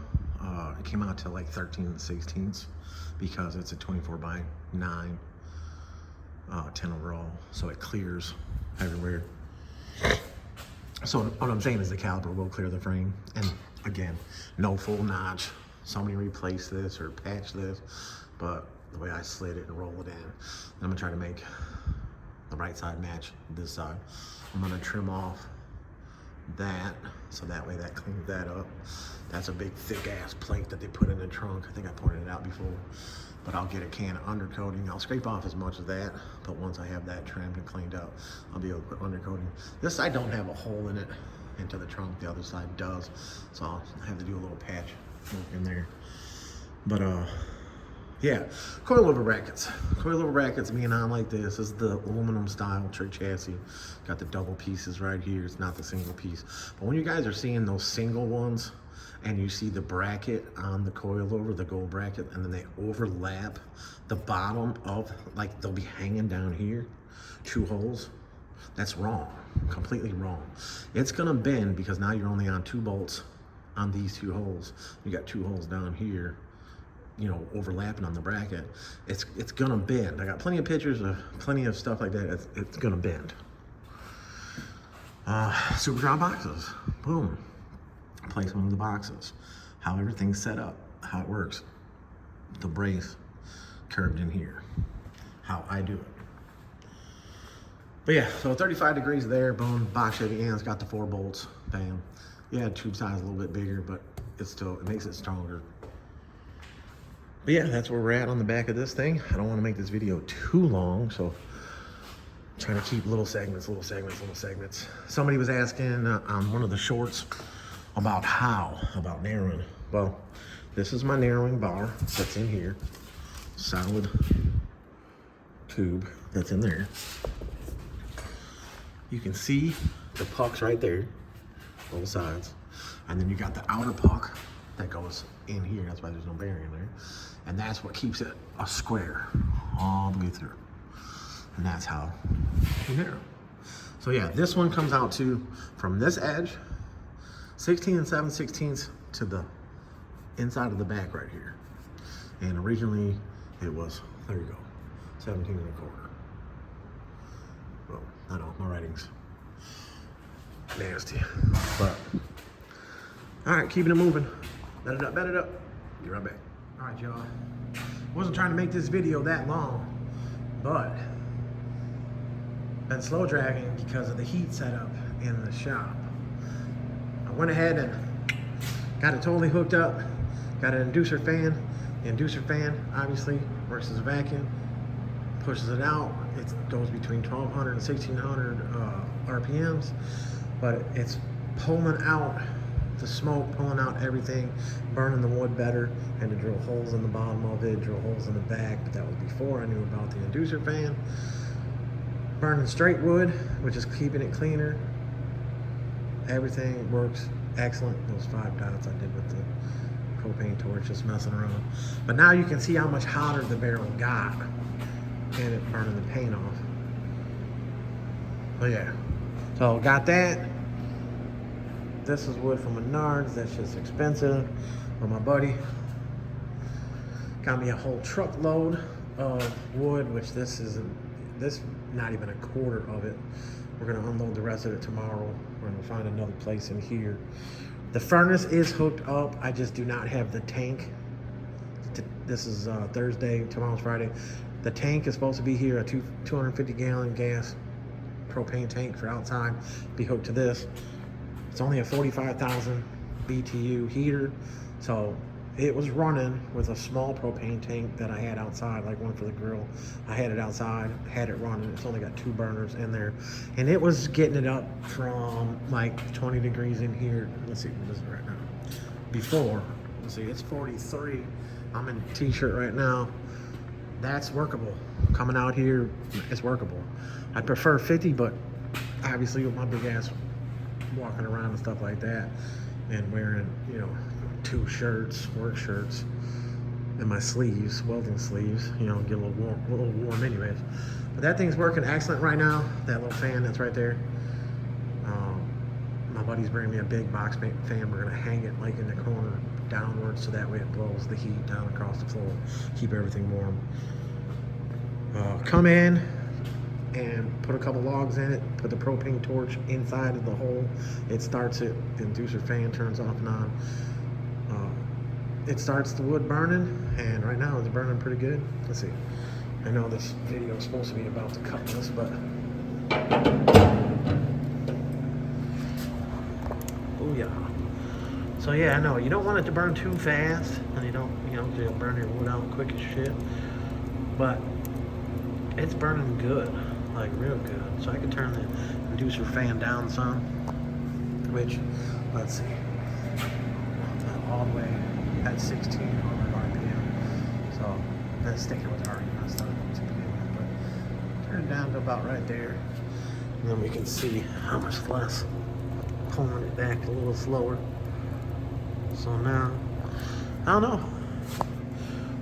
it came out to like 13/16 because it's a 24/9, 10 overall, so it clears everywhere. So what I'm saying is the caliper will clear the frame, and again, no full notch. Somebody replace this or patch this, but the way I slid it and roll it in, and I'm gonna try to make the right side match this side. I'm gonna trim off that, so that way that cleans that up. That's a big thick ass plate that they put in the trunk. I think I pointed it out before, but I'll get a can of undercoating. I'll scrape off as much of that, but once I have that trimmed and cleaned up, I'll be able to put undercoating. This side don't have a hole in it into the trunk, the other side does, so I'll have to do a little patch work in there. But yeah, coilover brackets. Coilover brackets being on like this. This is the aluminum style trick chassis. Got the double pieces right here. It's not the single piece. But when you guys are seeing those single ones and you see the bracket on the coilover, the gold bracket, and then they overlap the bottom of, like they'll be hanging down here, 2 holes, that's wrong, completely wrong. It's gonna bend because now you're only on 2 bolts on these 2 holes. You got 2 holes down here, you know, overlapping on the bracket. It's gonna bend. I got plenty of pictures of plenty of stuff like that. It's gonna bend. Super drop boxes, boom. Placement of the boxes, how everything's set up, how it works. The brace curved in here, how I do it. But yeah, so 35 degrees there, boom, box Chevy ends, got the 4 bolts, bam. Yeah, tube size a little bit bigger, but it makes it stronger. But yeah, that's where we're at on the back of this thing. I don't want to make this video too long, so I'm trying to keep little segments. Somebody was asking on one of the shorts about narrowing. Well, this is my narrowing bar that's in here. Solid tube that's in there. You can see the pucks right there, both sides. And then you got the outer puck that goes in here. That's why there's no bearing in there. And that's what keeps it a square all the way through. And that's how you narrow. So yeah, this one comes out to, from this edge, 16 and 7/16 to the inside of the back right here. And originally it was, there you go, 17 and a quarter. Well, I know, my writing's nasty, but all right, keeping it moving. Bet it up, bet it up. Be right back. All right, y'all. Wasn't trying to make this video that long, but been slow dragging because of the heat setup in the shop. I went ahead and got it totally hooked up. Got an inducer fan. The inducer fan obviously works as a vacuum, pushes it out. It goes between 1200 and 1600 RPMs, but it's pulling out the smoke, pulling out everything, burning the wood better. Had to drill holes in the bottom of it, drill holes in the back, but that was before I knew about the inducer fan. Burning straight wood, which is keeping it cleaner. Everything works excellent. Those 5 dots I did with the propane torch, just messing around. But now you can see how much hotter the barrel got, and it burning the paint off. But yeah, so got that. This is wood from Menards. That's just expensive. But my buddy got me a whole truckload of wood, which this not even a quarter of it. We're gonna unload the rest of it tomorrow. We're gonna find another place in here. The furnace is hooked up. I just do not have the tank. This is Thursday, tomorrow's Friday. The tank is supposed to be here, a 250 gallon gas propane tank for outside, be hooked to this. It's only a 45,000 BTU heater. So it was running with a small propane tank that I had outside, like one for the grill. I had it outside, had it running. It's only got 2 burners in there. And it was getting it up from like 20 degrees in here. Let's see, what is it right now? Before, let's see, it's 43. I'm in a t-shirt right now. That's workable. Coming out here, it's workable. I prefer 50, but obviously with my big ass walking around and stuff like that, and wearing, you know, 2 shirts, work shirts, and my sleeves, welding sleeves, you know, get a little warm anyways. But that thing's working excellent right now. That little fan that's right there. My buddy's bringing me a big box fan. We're gonna hang it like in the corner downwards, so that way it blows the heat down across the floor, keep everything warm. Come in and put a couple logs in it, put the propane torch inside of the hole. It starts it, the inducer fan turns off and on. It starts the wood burning, and right now it's burning pretty good. Let's see. I know this video is supposed to be about the Cutlass, but oh yeah. So yeah, I know you don't want it to burn too fast, and you don't, you know, you'll burn your wood out quick as shit. But it's burning good, like real good. So I can turn the inducer fan down some, which, let's see, all the way at 1600 RPM. So that sticker was already messed up to begin with, but turn it down to about right there. And then we can see how much less, pulling it back a little slower. So now, I don't know,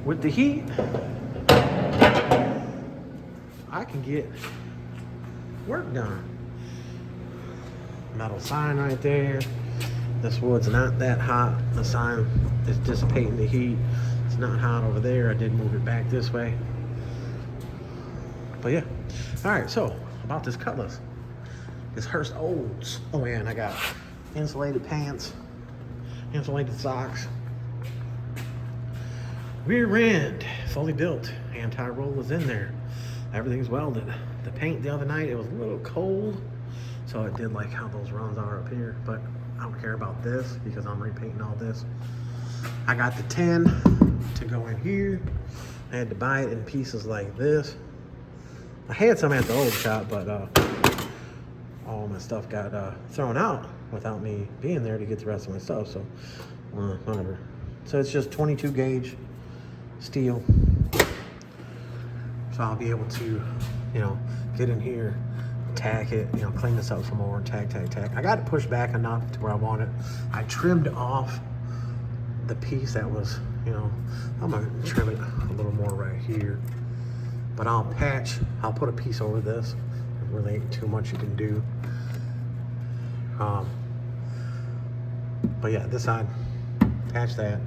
with the heat, I can get work done. Metal sign right there. This wood's not that hot. The sign is dissipating the heat. It's not hot over there. I did move it back this way. But yeah. All right, so about this Cutlass. This Hurst Olds. Oh man, I got insulated pants, insulated socks, rear end, fully built. Anti-roll is in there. Everything's welded. The paint the other night, it was a little cold, so it did like how those runs are up here, but I don't care about this because I'm repainting all this. I got the 10 to go in here. I had to buy it in pieces like this. I had some at the old shop, but all my stuff got thrown out without me being there to get the rest of my stuff, so whatever. So it's just 22 gauge steel. So I'll be able to, you know, get in here, tack it, you know, clean this up some more, tack. I got it pushed back enough to where I want it. I trimmed off the piece that was, you know, I'm gonna trim it a little more right here. But I'll put a piece over this. There really ain't too much you can do. But yeah, this side, patch that,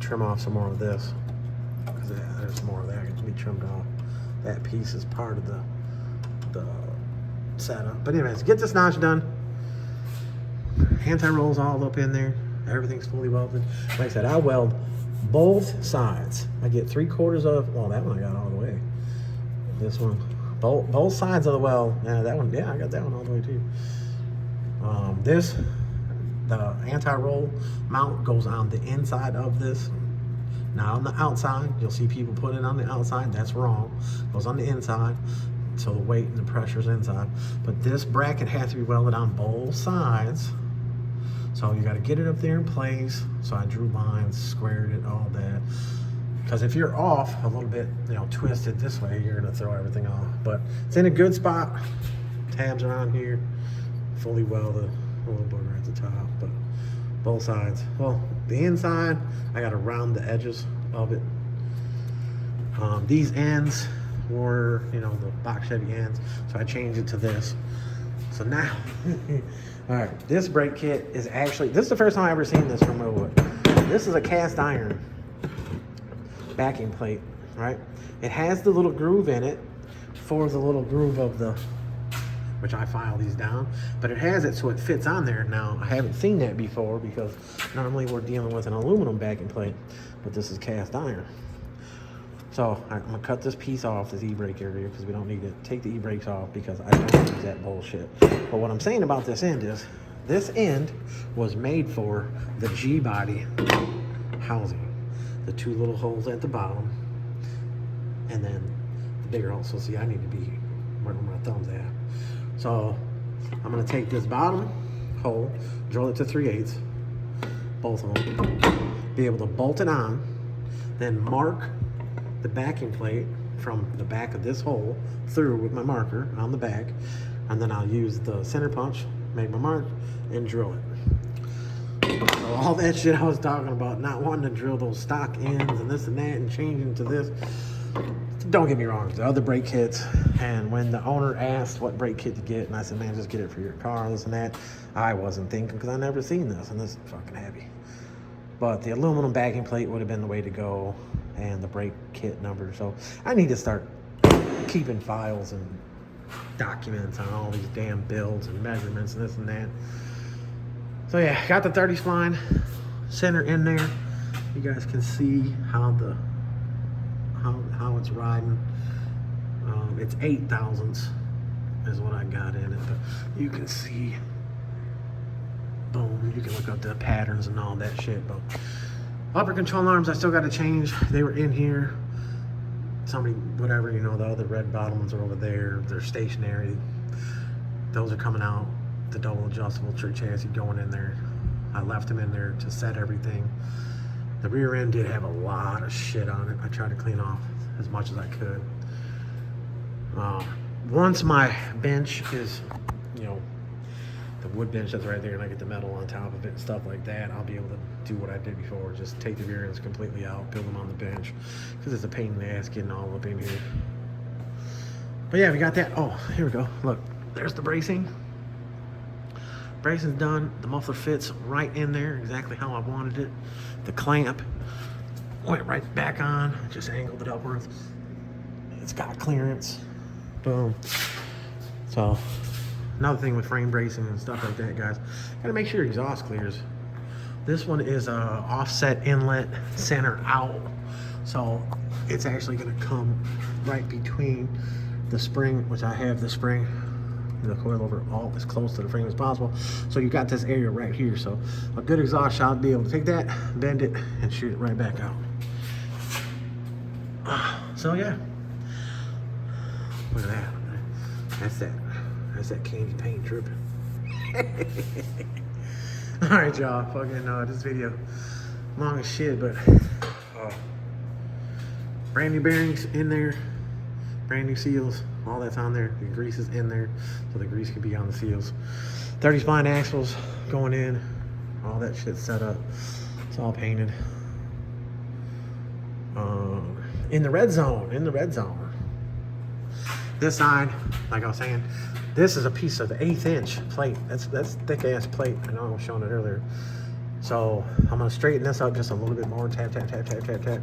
trim off some more of this, because there's more of that to be trimmed off. That piece is part of the setup. But anyways, get this notch done. Anti-roll's all up in there. Everything's fully welded. Like I said, I weld both sides. I get 3/4 of, well, that one I got all the way. This one, both sides of the weld. Yeah, that one, yeah, I got that one all the way too. The anti-roll mount goes on the inside of this, not on the outside. You'll see people put it on the outside. That's wrong. It goes on the inside, so the weight and the pressure's inside. But this bracket has to be welded on both sides. So you got to get it up there in place. So I drew lines, squared it, all that. Because if you're off a little bit, you know, twisted this way, you're gonna throw everything off. But it's in a good spot. Tabs around here, fully welded. A little booger at the top, but both sides. Well, the inside, I got to round the edges of it. These ends were, you know, the box Chevy ends, so I changed it to this. So now, all right, this brake kit is actually, this is the first time I've ever seen this from Millwood. This is a cast iron backing plate, right? It has the little groove in it for the little groove of the, which I file these down, but it has it so it fits on there. Now, I haven't seen that before because normally we're dealing with an aluminum backing plate, but this is cast iron. So I'm gonna cut this piece off, this e-brake area, because we don't need to take the e-brakes off because I don't use that bullshit. But what I'm saying about this end is, this end was made for the Gbody housing. The 2 little holes at the bottom, and then the bigger hole. So see, I need to be where my thumb's at. So I'm gonna take this bottom hole, drill it to 3/8, both of them, be able to bolt it on, then mark the backing plate from the back of this hole through with my marker on the back, and then I'll use the center punch, make my mark, and drill it. So all that shit I was talking about, not wanting to drill those stock ends and this and that and changing to this, don't get me wrong, the other brake kits, and when the owner asked what brake kit to get, and I said, man, just get it for your car, this and that, I wasn't thinking, because I never seen this, and this is fucking heavy. But the aluminum backing plate would have been the way to go, and the brake kit number. So I need to start keeping files and documents on all these damn builds and measurements and this and that. So yeah, got the 30 spline center in there. You guys can see how it's riding. It's 8 thousandths is what I got in it, but you can see, boom, you can look up the patterns and all that shit. But upper control arms I still got to change. They were in here, somebody, whatever, you know, the other red bottom ones are over there, they're stationary. Those are coming out. The double adjustable trick chassis going in there. I left them in there to set everything. The rear end did have a lot of shit on it. I tried to clean off as much as I could. Once my bench is, you know, the wood bench that's right there, and I get the metal on top of it and stuff like that, I'll be able to do what I did before, just take the rear ends completely out, build them on the bench, because it's a pain in the ass getting all up in here. But yeah, we got that. Oh, here we go. Look, there's the bracing. Bracing's done. The muffler fits right in there, exactly how I wanted it. The clamp went right back on, just angled it upwards. It's got clearance. Boom. So, another thing with frame bracing and stuff like that, guys, gotta make sure your exhaust clears. This one is a offset inlet, center out. So, it's actually gonna come right between the spring, which I have the spring, the coilover all as close to the frame as possible. So you got this area right here. So a good exhaust shot would be able to take that, bend it, and shoot it right back out. So yeah, look at that. That's that candy paint dripping. All right, y'all. Fucking this video long as shit, but brand new bearings in there. brand new seals, all that's on there. The grease is in there, so the grease could be on the seals. 30 spline axles going in, all that shit set up. It's all painted. In the red zone, This side, like I was saying, this is a piece of 1/8 inch plate. That's thick ass plate. I know I was showing it earlier. So I'm gonna straighten this up just a little bit more. Tap, tap, tap, tap, tap, tap.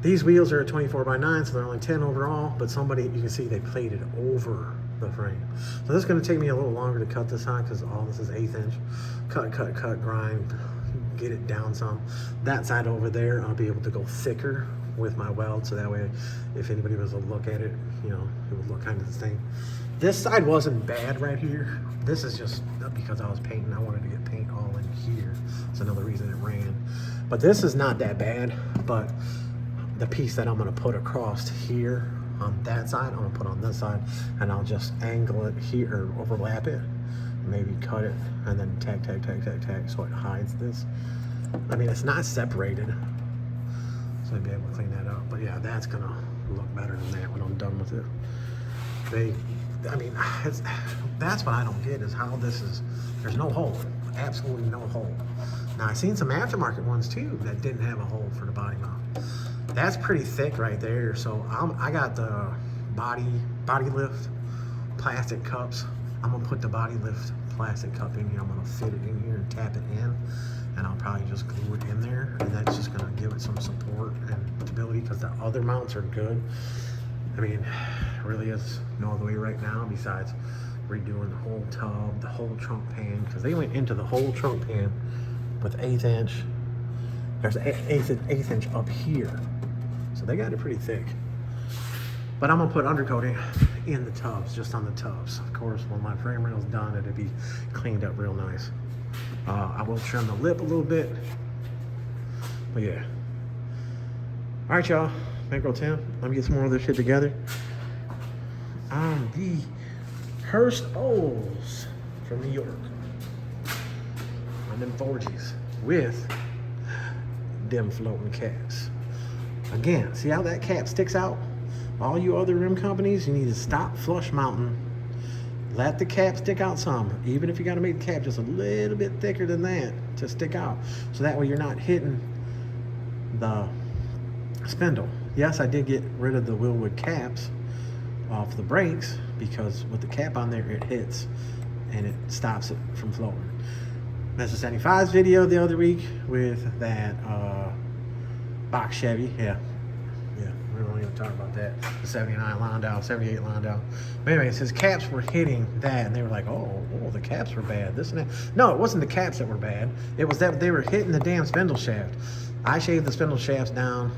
These wheels are 24x9, so they're only 10 overall, but somebody, you can see they plated over the frame. So this is gonna take me a little longer to cut this on because all this is 1/8 inch. Cut, grind, get it down some. That side over there, I'll be able to go thicker with my weld, so that way if anybody was to look at it, you know, it would look kind of the same. This side wasn't bad right here. This is just because I was painting. I wanted to get paint all in here. That's another reason it ran. But this is not that bad, but the piece that I'm gonna put across here on that side, I'm gonna put on this side, and I'll just angle it here, or overlap it, maybe cut it, and then tack, tack, tack, tack, tack, so it hides this. I mean, it's not separated, so I'd be able to clean that up. But yeah, that's gonna look better than that when I'm done with it. I mean, that's what I don't get, is how this is, there's no hole, absolutely no hole. Now, I've seen some aftermarket ones too that didn't have a hole for the body mount. That's pretty thick right there. So I got the body lift plastic cups. I'm gonna put the body lift plastic cup in here. I'm gonna fit it in here and tap it in, and I'll probably just glue it in there, and that's just gonna give it some support and stability, because the other mounts are good. I mean, really is no other way right now besides redoing the whole tub, the whole trunk pan, because they went into the whole trunk pan with 1/8 inch. There's an 1/8 inch up here, so they got it pretty thick. But I'm gonna put undercoating in the tubs, just on the tubs. Of course, when my frame rail's done, it'll be cleaned up real nice. I will trim the lip a little bit, but yeah. All right, y'all. Bankroll Tim. Let me get some more of this shit together. On the Hurst from New York. On them Forgiato'S with them floating caps. Again, see how that cap sticks out? All you other rim companies, you need to stop flush mounting. Let the cap stick out some. Even if you gotta make the cap just a little bit thicker than that to stick out. So that way you're not hitting the spindle. Yes, I did get rid of the Wilwood caps off the brakes, because with the cap on there, it hits and it stops it from floating. Mr. 75's video the other week with that box Chevy. Yeah, we don't even talk about that. The 79 Landau, 78 Landau. But anyways, his caps were hitting that, and they were like, oh, the caps were bad, this and that. No, it wasn't the caps that were bad. It was that they were hitting the damn spindle shaft. I shaved the spindle shafts down.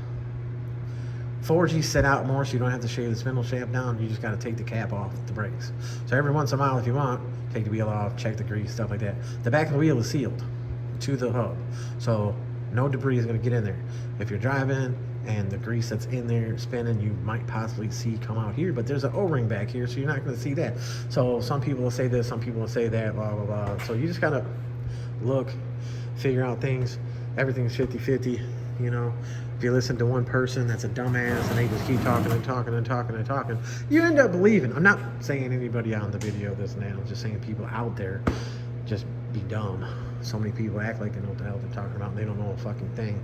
Forgiato'S set out more, so you don't have to shave the spindle shaft down. You just got to take the cap off the brakes. So every once in a while, if you want, take the wheel off, check the grease, stuff like that. The back of the wheel is sealed to the hub, so no debris is going to get in there. If you're driving and the grease that's in there spinning, you might possibly see come out here, but there's an O-ring back here, so you're not going to see that. So some people will say this, some people will say that, blah, blah, blah. So you just got to look, figure out things. Everything's 50-50, you know. If you listen to one person that's a dumbass and they just keep talking and talking and talking and talking, you end up believing. I'm not saying anybody on the video this and that. I'm just saying people out there just be dumb. So many people act like they know what the hell they're talking about, and they don't know a fucking thing.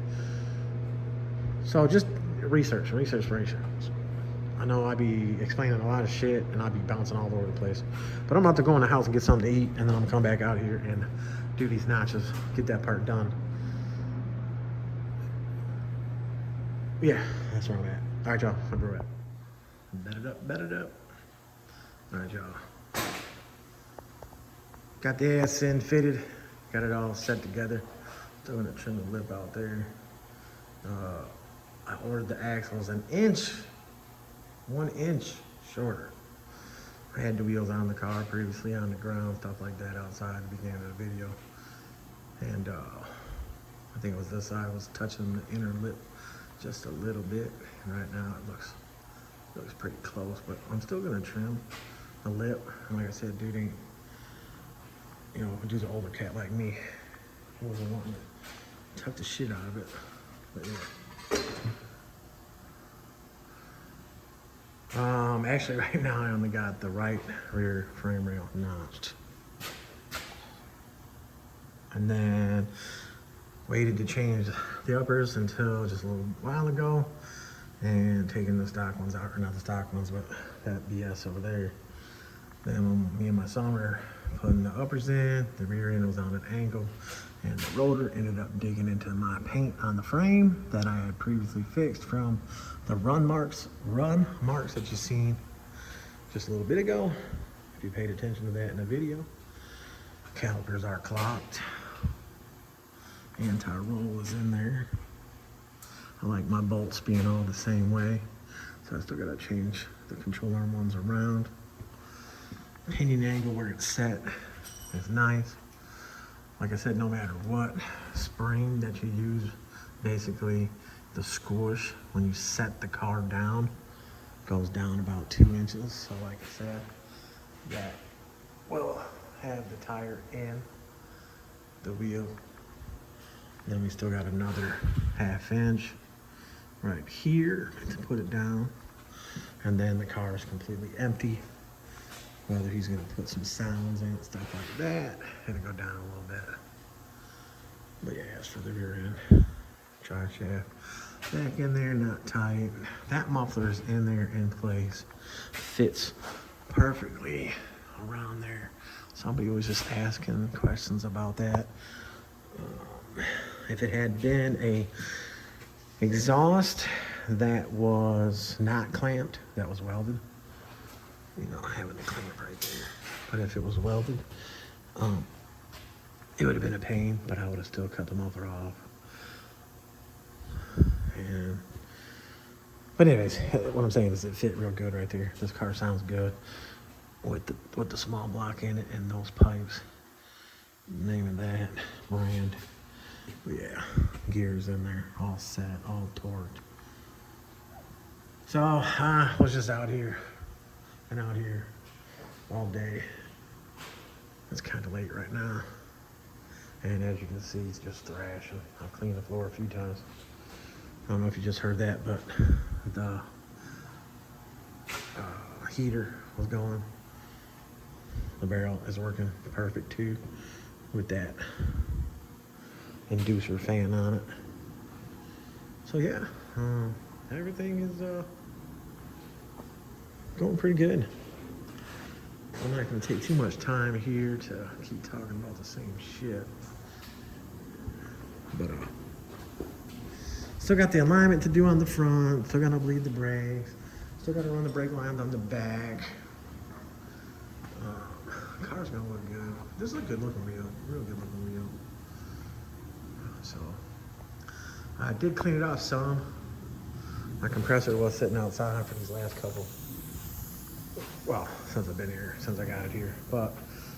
So just research. I know I be explaining a lot of shit and I be bouncing all over the place, but I'm about to go in the house and get something to eat, and then I'm gonna come back out here and do these notches, get that part done. Yeah, that's where I'm at. All right, y'all, I'm right. Bet it up. All right, y'all. Got the ass in fitted, got it all set together. Still gonna trim the lip out there. I ordered the axles 1 inch shorter. I had the wheels on the car previously, on the ground, stuff like that outside at the beginning of the video. And I think it was this side was touching the inner lip just a little bit. And right now it looks pretty close, but I'm still gonna trim the lip. And like I said, dude ain't, you know, dude's an older cat like me. He wasn't wanting to tuck the shit out of it. But yeah. Actually right now I only got the right rear frame rail notched. And then waited to change the uppers until just a little while ago, and taking the stock ones out, or not the stock ones, but that BS over there. Then when me and my son were putting the uppers in, the rear end was on an angle, and the rotor ended up digging into my paint on the frame that I had previously fixed from the run marks that you seen just a little bit ago. If you paid attention to that in the video. Calipers are clocked. Anti-roll is in there. I like my bolts being all the same way, so I still gotta change the control arm ones around. Pinion angle where it's set is nice. Like I said, no matter what spring that you use, basically the squish when you set the car down goes down about 2 inches. So like I said, that will have the tire in the wheel. Then we still got another 1/2 inch right here to put it down. And then the car is completely empty. Whether he's gonna put some sounds in it, stuff like that, it'll go down a little bit. But yeah, as for the rear end, drive shaft back in there, not tight. That muffler is in there in place, fits perfectly around there. Somebody was just asking questions about that. If it had been a exhaust that was not clamped, that was welded, you know, having the clamp right there. But if it was welded, it would have been a pain, but I would have still cut the muffler off. But anyways, what I'm saying is it fit real good right there. This car sounds good with the small block in it and those pipes. Name of that brand. But yeah, gears in there, all set, all torqued. So I was just out here all day. It's kind of late right now, and as you can see, it's just thrashing. I've cleaned the floor a few times. I don't know if you just heard that, but the heater was going. The barrel is working perfect too, with that inducer fan on it. So yeah, everything is going pretty good. I'm not going to take too much time here to keep talking about the same shit. But still got the alignment to do on the front. Still got to bleed the brakes. Still got to run the brake lines on the back. Car's gonna look good. This is a good looking wheel. Real good looking wheel. So I did clean it off some. My compressor was sitting outside for these last couple. Well, since I've been here, since I got it here. But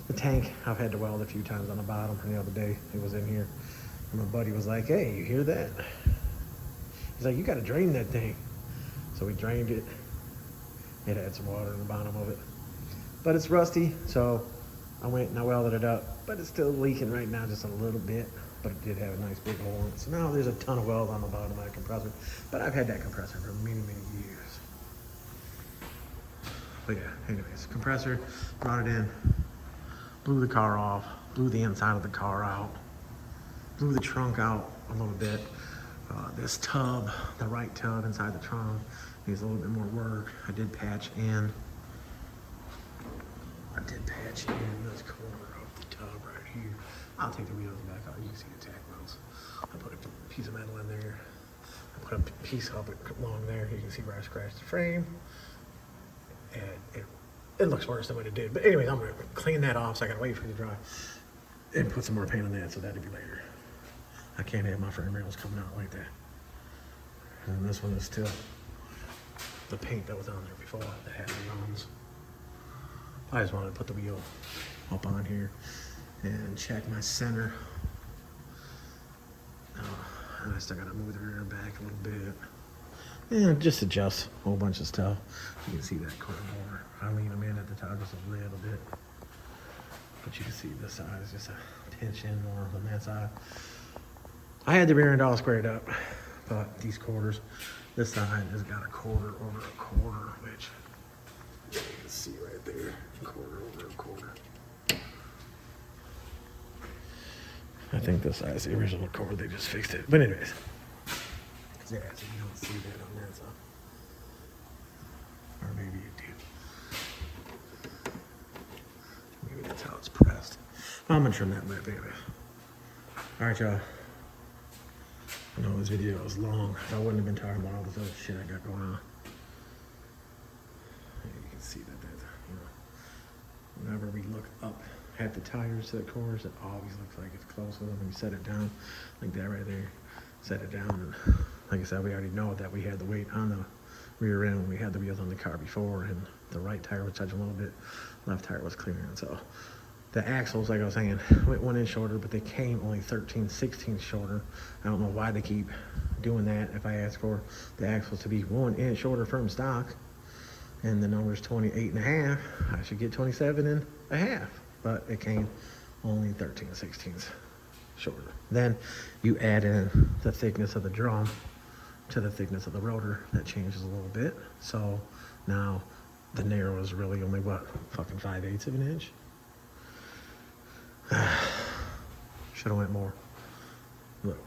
the tank, I've had to weld a few times on the bottom. And the other day, it was in here. And my buddy was like, hey, you hear that? He's like, you got to drain that thing. So we drained it. It had some water in the bottom of it. But it's rusty, so I went and I welded it up. But it's still leaking right now just a little bit. But it did have a nice big hole in it. So now there's a ton of weld on the bottom of my compressor. But I've had that compressor for many, many years. But yeah, anyways, compressor, brought it in, blew the car off, blew the inside of the car out, blew the trunk out a little bit. This tub, the right tub inside the trunk, needs a little bit more work. I did patch in this corner of the tub right here. I'll take the wheels back out. You can see the tack wheels. I put a piece of metal in there. I put a piece of it along there. You can see where I scratched the frame. And it looks worse than what it did. But anyways, I'm gonna clean that off, so I gotta wait for it to dry and put some more paint on that, so that'll be later. I can't have my frame rails coming out like that. And this one is still the paint that was on there before that had the runs. I just wanted to put the wheel up on here and check my center. And I still gotta move the rear back a little bit. And just adjust a whole bunch of stuff. You can see that corner more. I lean them in at the top just a little bit. But you can see this side is just a pinch in more on that side. I had the rear end all squared up. But these quarters, this side has got a quarter over a quarter, which you can see right there, quarter over a quarter. I think this side's the original cord, they just fixed it. But anyways, yeah, so you don't see that on that side. Or maybe you do. Maybe that's how it's pressed. I'm gonna trim that lip anyway. All right, y'all. I know this video is long. I wouldn't have been talking about all this other shit I got going on. You can see that, you know, whenever we look up at the tires to the cores, it always looks like it's close with them. When you set it down, like that right there, set it down, and like I said, we already know that we had the weight on the rear end when we had the wheels on the car before, and the right tire was touching a little bit, left tire was clearing. So the axles, like I was saying, went 1 inch shorter, but they came only 13/16 shorter. I don't know why they keep doing that. If I ask for the axles to be 1 inch shorter from stock, and the number's 28.5, I should get 27.5. But it came only 13/16 shorter. Then you add in the thickness of the drum to the thickness of the rotor. That changes a little bit. So now the narrow is really only what, fucking 5/8 of an inch. Should have went more. Look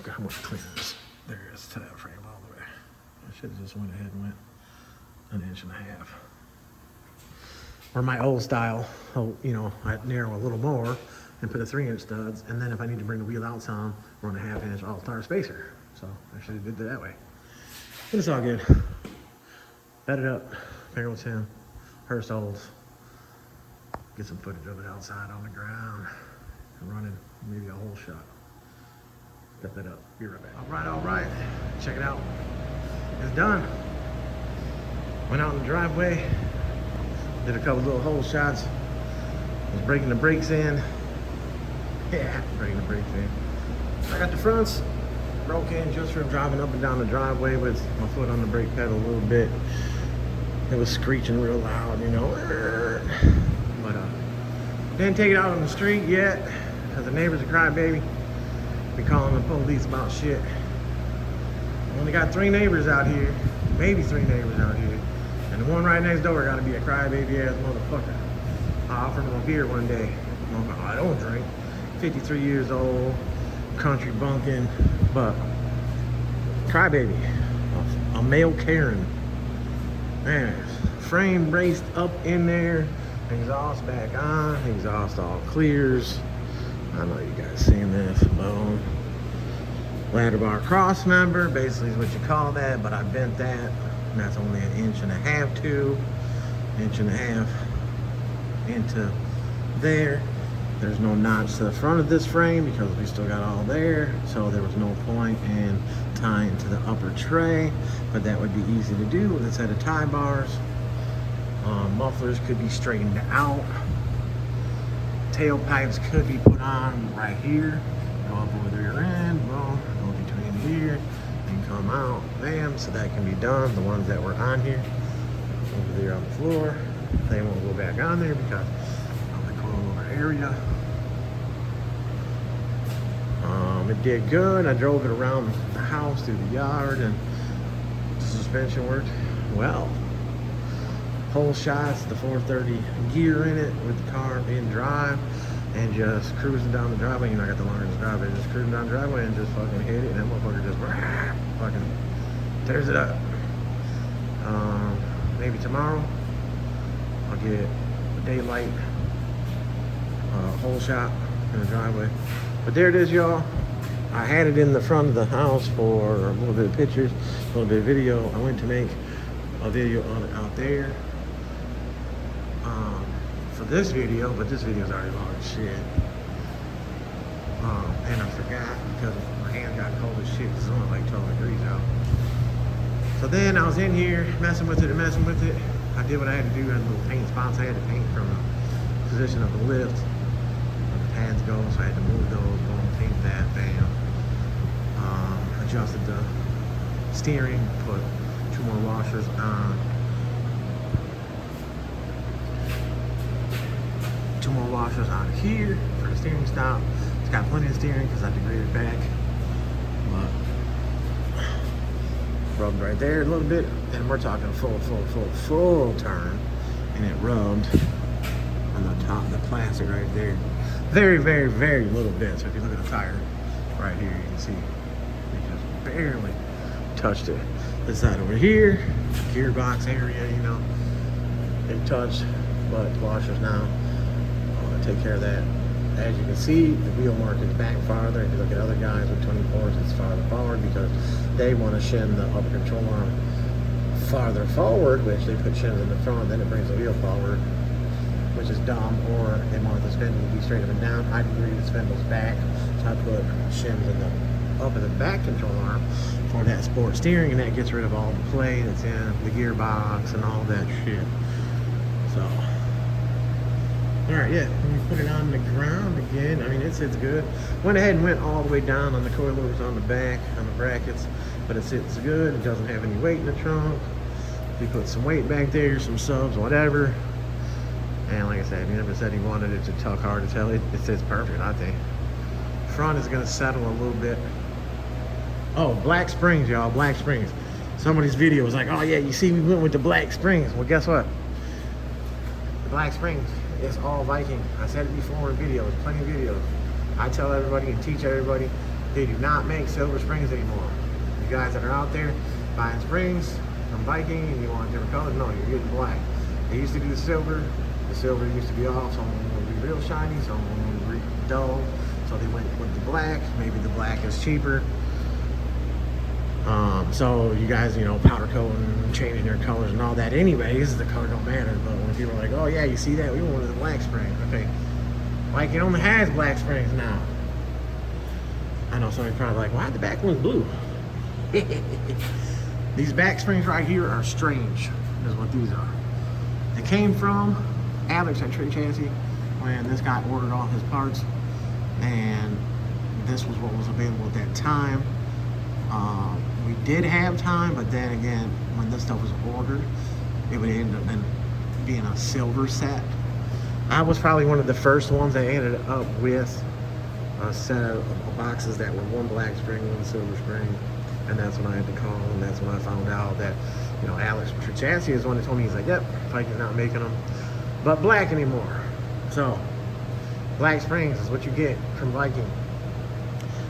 how much clearance there is to that frame all the way. I should have just went ahead and went 1.5 inches. Or my old style, you know, I'd narrow a little more and put a 3-inch studs, and then if I need to bring the wheel out some, run a 1/2 inch all-star spacer. So I should have did it that way. But it's all good. Bed it up, BANKROLL Hurst. Get some footage of it outside on the ground and running maybe a whole shot. Cut that up. Be right back. All right. Check it out. It's done. Went out in the driveway. Did a couple little hole shots. Was breaking the brakes in. Yeah, breaking the brakes in. I got the fronts broke in just from driving up and down the driveway with my foot on the brake pedal a little bit. It was screeching real loud, you know. But didn't take it out on the street yet, because the neighbor's a crybaby. Be calling the police about shit. Only got 3 neighbors out here, maybe 3 neighbors out here. And the one right next door gotta be a crybaby ass motherfucker. I offered him a beer one day. I don't drink. 53 years old, country bunking, but crybaby. A male Karen. Man, frame braced up in there, exhaust back on, exhaust all clears. I know you guys seen this. Boom. Ladder bar cross member, basically is what you call that, but I bent that. And that's only 1.5 inches, 1.5 inches into there. There's no notch to the front of this frame because we still got all there, so there was no point in tying to the upper tray, but that would be easy to do with a set of tie bars. Mufflers could be straightened out. Tailpipes could be put on right here. Go up over the rear end, boom, go between here, and come out, bam, so that can be done. The ones that were on here, over there on the floor, they won't go back on there because of the coilover area. It did good. I drove it around the house, through the yard, and the suspension worked well. Whole shots, the 430 gear in it with the car in drive, and just cruising down the driveway. You know, I got the longest driveway, just cruising down the driveway and just fucking hit it, and that motherfucker just fucking tears it up. Maybe tomorrow I'll get a daylight whole shot in the driveway. But there it is, y'all. I had it in the front of the house for a little bit of pictures, a little bit of video. I went to make a video on it out there for this video, but this video is already long as shit. And I forgot because my hand got cold as shit. It's only like 12 degrees out. So then I was in here messing with it and messing with it. I did what I had to do. I had little paint spots I had to paint from the position of the lift where the pads go, so I had to move those, boom, paint that, bam. Adjusted the steering, put 2 more washers on. 2 more washers on here for the steering stop. It's got plenty of steering because I degraded back. But rubbed right there a little bit, and we're talking full turn, and it rubbed on the top of the plastic right there. Very little bit. So if you look at the tire right here, you can see it just barely touched it. This side over here, gearbox area, you know, it touched, but the washers now take care of that. As you can see, the wheel mark is back farther. If you look at other guys with 24s, it's farther forward because they want to shim the upper control arm farther forward, which they put shims in the front, then it brings the wheel forward, which is dumb. Or they want the spindle to be straight up and down. I agree the spindle's back, so I put shims in the up of the back control arm for that sport steering, and that gets rid of all the play that's in the gearbox and all that shit. So, alright, yeah, when you put it on the ground again, I mean, it sits good. Went ahead and went all the way down on the coilovers on the back, on the brackets, but it sits good. It doesn't have any weight in the trunk. You put some weight back there, some subs, whatever. And like I said, he never said he wanted it to tuck hard to tell. It sits perfect, I think. Front is going to settle a little bit. Oh, black springs, y'all, black springs. Somebody's video was like, oh yeah, you see we went with the black springs. Well, guess what? The black springs, it's all Viking. I said it before in videos, plenty of videos. I tell everybody and teach everybody, they do not make silver springs anymore. You guys that are out there buying springs from Viking and you want different colors, no, you're getting black. They used to do the silver. The silver used to be off, some would be real shiny, some would be dull. So they went with the black. Maybe the black is cheaper. So you guys, you know, powder coating, changing their colors and all that anyways, the color don't matter. But when people are like, oh yeah, you see that, we wanted the black spring. Okay, like it only has black springs now. I know somebody's probably like, why the back one's blue? These back springs right here are strange, is what these are. They came from Alex at Trade Chassis when this guy ordered all his parts, and this was what was available at that time. We did have time, but then again, when this stuff was ordered, it would end up being a silver set. I was probably one of the first ones that ended up with a set of boxes that were one black spring, one silver spring, and that's when I had to call, and that's when I found out that, you know, Alex from Chassis is the one that told me, he's like, yep, Viking's not making them, but black anymore. So, black springs is what you get from Viking.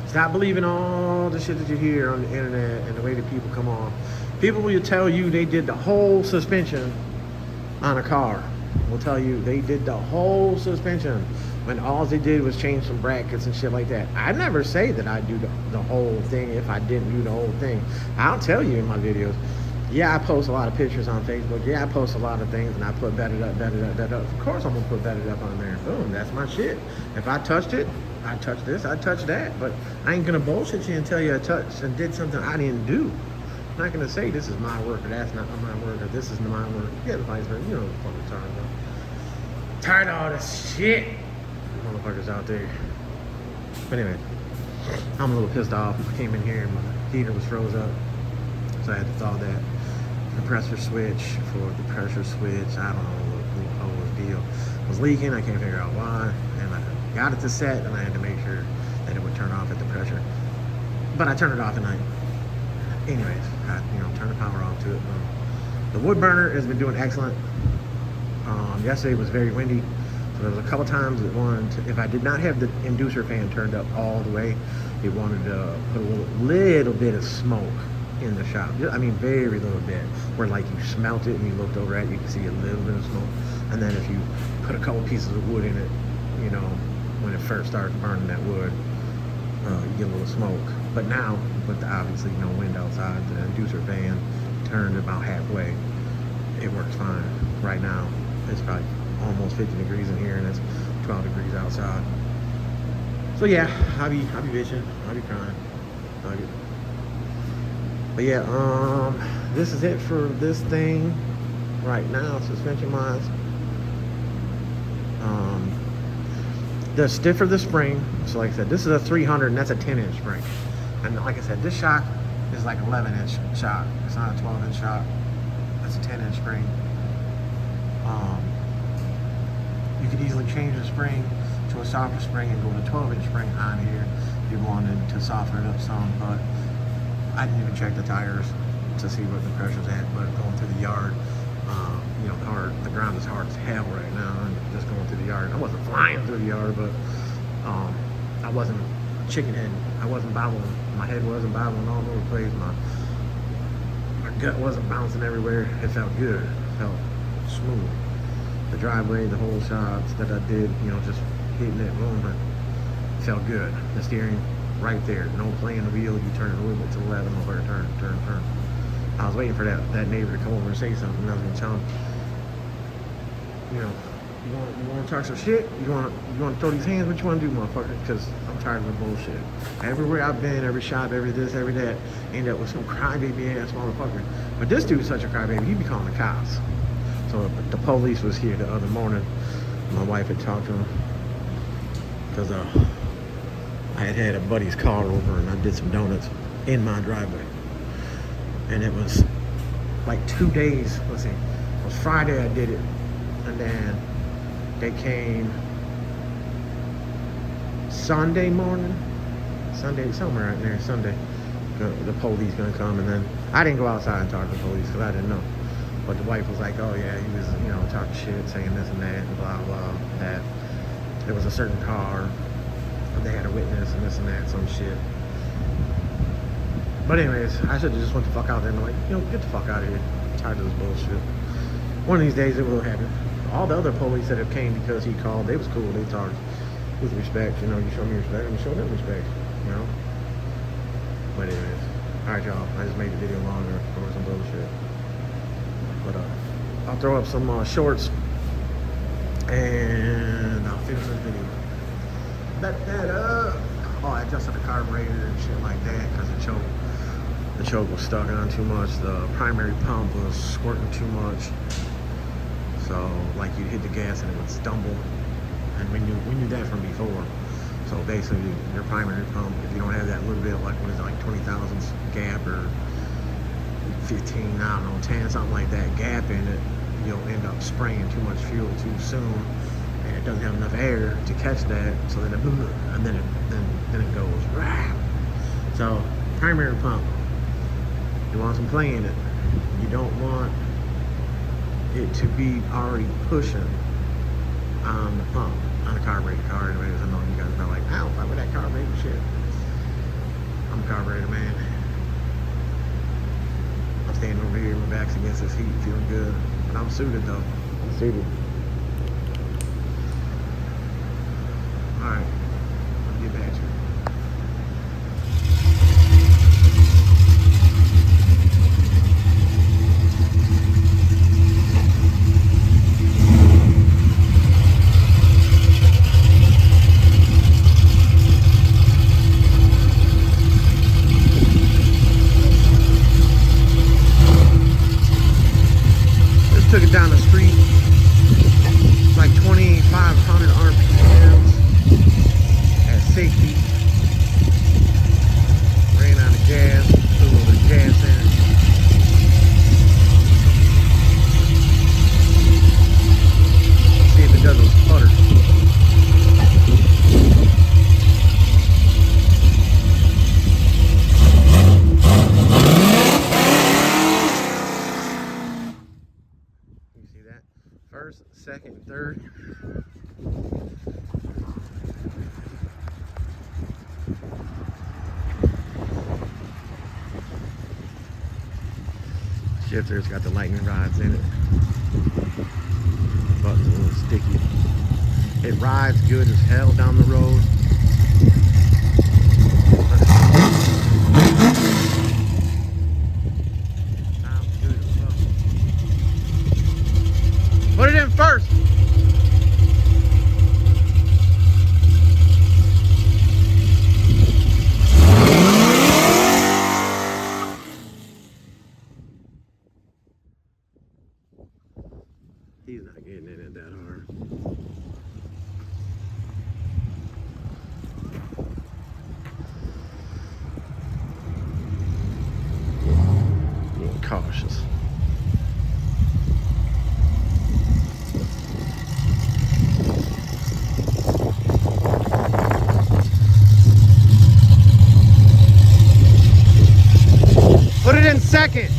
Stop believing all the shit that you hear on the internet and the way that people come on. People will tell you they did the whole suspension on a car. Will tell you they did the whole suspension when all they did was change some brackets and shit like that. I never say that I do the whole thing if I didn't do the whole thing. I'll tell you in my videos. Yeah, I post a lot of pictures on Facebook. Yeah, I post a lot of things and I put better up. Of course I'm gonna put better up on there. Boom, that's my shit. If I touched it, I touched this, I touched that. But I ain't gonna bullshit you and tell you I touched and did something I didn't do. I'm not gonna say this is my work or that's not my work or this is my work. Yeah, the vice versa. You know what the fuck I'm talking about. Tired of all this shit. Motherfuckers out there. But anyway, I'm a little pissed off. I came in here and my heater was froze up. So I had to thaw that compressor switch for the pressure switch. I don't know what the whole deal was leaking. I can't figure out why. And I got it to set and I had to make sure that it would turn off at the pressure. But I turned it off at night. Anyways, I turned the power off to it. The wood burner has been doing excellent. Yesterday was very windy. So there was a couple times it wanted to, if I did not have the inducer fan turned up all the way, it wanted to put a little bit of smoke in the shop. I mean, very little bit, where like you smelt it and you looked over at it, you could see a little bit of smoke. And then if you put a couple pieces of wood in it, you know, when it first starts burning that wood, you get a little smoke. But now, with obviously no wind outside, the inducer fan turned about halfway. It works fine. Right now, it's probably almost 50 degrees in here and it's 12 degrees outside. So yeah, I'll be bitching, I'll be crying. But yeah, this is it for this thing right now, suspension wise. The stiffer the spring, so like I said, this is a 300 and that's a 10-inch spring. And like I said, this shock is like 11-inch shock. It's not a 12-inch shock. That's a 10-inch spring. You could easily change the spring to a softer spring and go with a 12-inch spring on here if you wanted to soften it up some, but I didn't even check the tires. to see what the pressure's at, but going through the yard, you know, the ground is hard as hell right now, and just going through the yard. I wasn't flying through the yard, but I wasn't chicken heading. I wasn't bobbling. My head wasn't bobbling all over the place. My gut wasn't bouncing everywhere. It felt good. It felt smooth. The driveway, the whole shots that I did, you know, just hitting that moment, felt good. The steering right there. No playing the wheel. You turn it a little bit to the left, and over, turn. I was waiting for that neighbor to come over and say something, and I was gonna tell him, you know, you want to talk some shit? You want to throw these hands? What you want to do, motherfucker? Because I'm tired of the bullshit. Everywhere I've been, every shop, every this, every that, end up with some crybaby ass motherfucker. But this dude's such a crybaby. He be calling the cops. So the police was here the other morning. My wife had talked to him because I had a buddy's car over, and I did some donuts in my driveway. And it was like 2 days. Let's see. It was Friday I did it, and then they came Sunday morning, somewhere right there, Sunday. The police gonna come, and then I didn't go outside and talk to the police because I didn't know. But the wife was like, oh yeah, he was, you know, talking shit, saying this and that, and blah, blah, that there was a certain car, and they had a witness, and this and that, some shit. But anyways, I should have just went the fuck out there and like, you know, get the fuck out of here. I'm tired of this bullshit. One of these days it will happen. All the other police that have came because he called, they was cool. They talked with respect. You know, you show me respect, I'm gonna show them respect. You know. But anyways, all right, y'all. I just made the video longer for some bullshit. But I'll throw up some shorts and I'll finish this video. That oh, I adjusted the carburetor and shit like that because the choke was stuck on too much. The primary pump was squirting too much. So like you hit the gas and it would stumble, and we knew that from before. So basically your primary pump, if you don't have that little bit, like what is it, like 20 thousandths gap or 15, I don't know, 10, something like that gap in it, you'll end up spraying too much fuel too soon, and it doesn't have enough air to catch that. So then then it goes. So primary pump, you want some play in it. You don't want it to be already pushing on the pump, on the carburetor car. Anyways, I know you guys are like, ow, why would that carburetor shit? I'm a carburetor man. I'm standing over here, my back's against this heat, feeling good. But I'm suited though. I'm suited. Alright, I'll get back to you. Took it down the street, like 2,500 RPMs at safety. Ran out of gas, threw a little gas in. See if it doesn't sputter. First, second, third. Shifter's got the lightning rods in it. Button's a little sticky. It rides good as hell down the road. Sounds good as well. Put it in first. He's not getting in it that hard. Being cautious. Put it in second.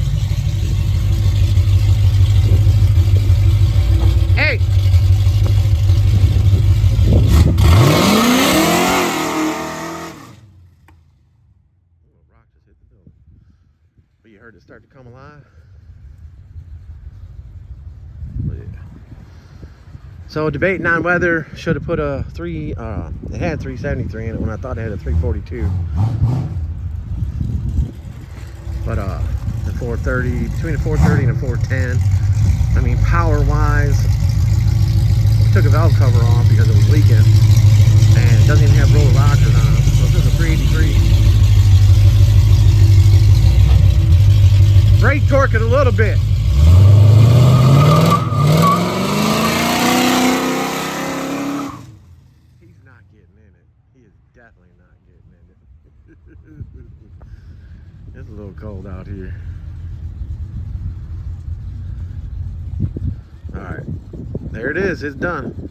heard it start to come alive. But yeah. So debating on whether should have put a it had 373 in it when I thought it had a 342. But the 430, between a 430 and a 410. I mean, power wise, we took a valve cover off because it was leaking, and it doesn't even have roller rockers on it. So this is a 383. Brake torque it a little bit. He's not getting in it. He is definitely not getting in it. It's a little cold out here. All right, there it is. It's done.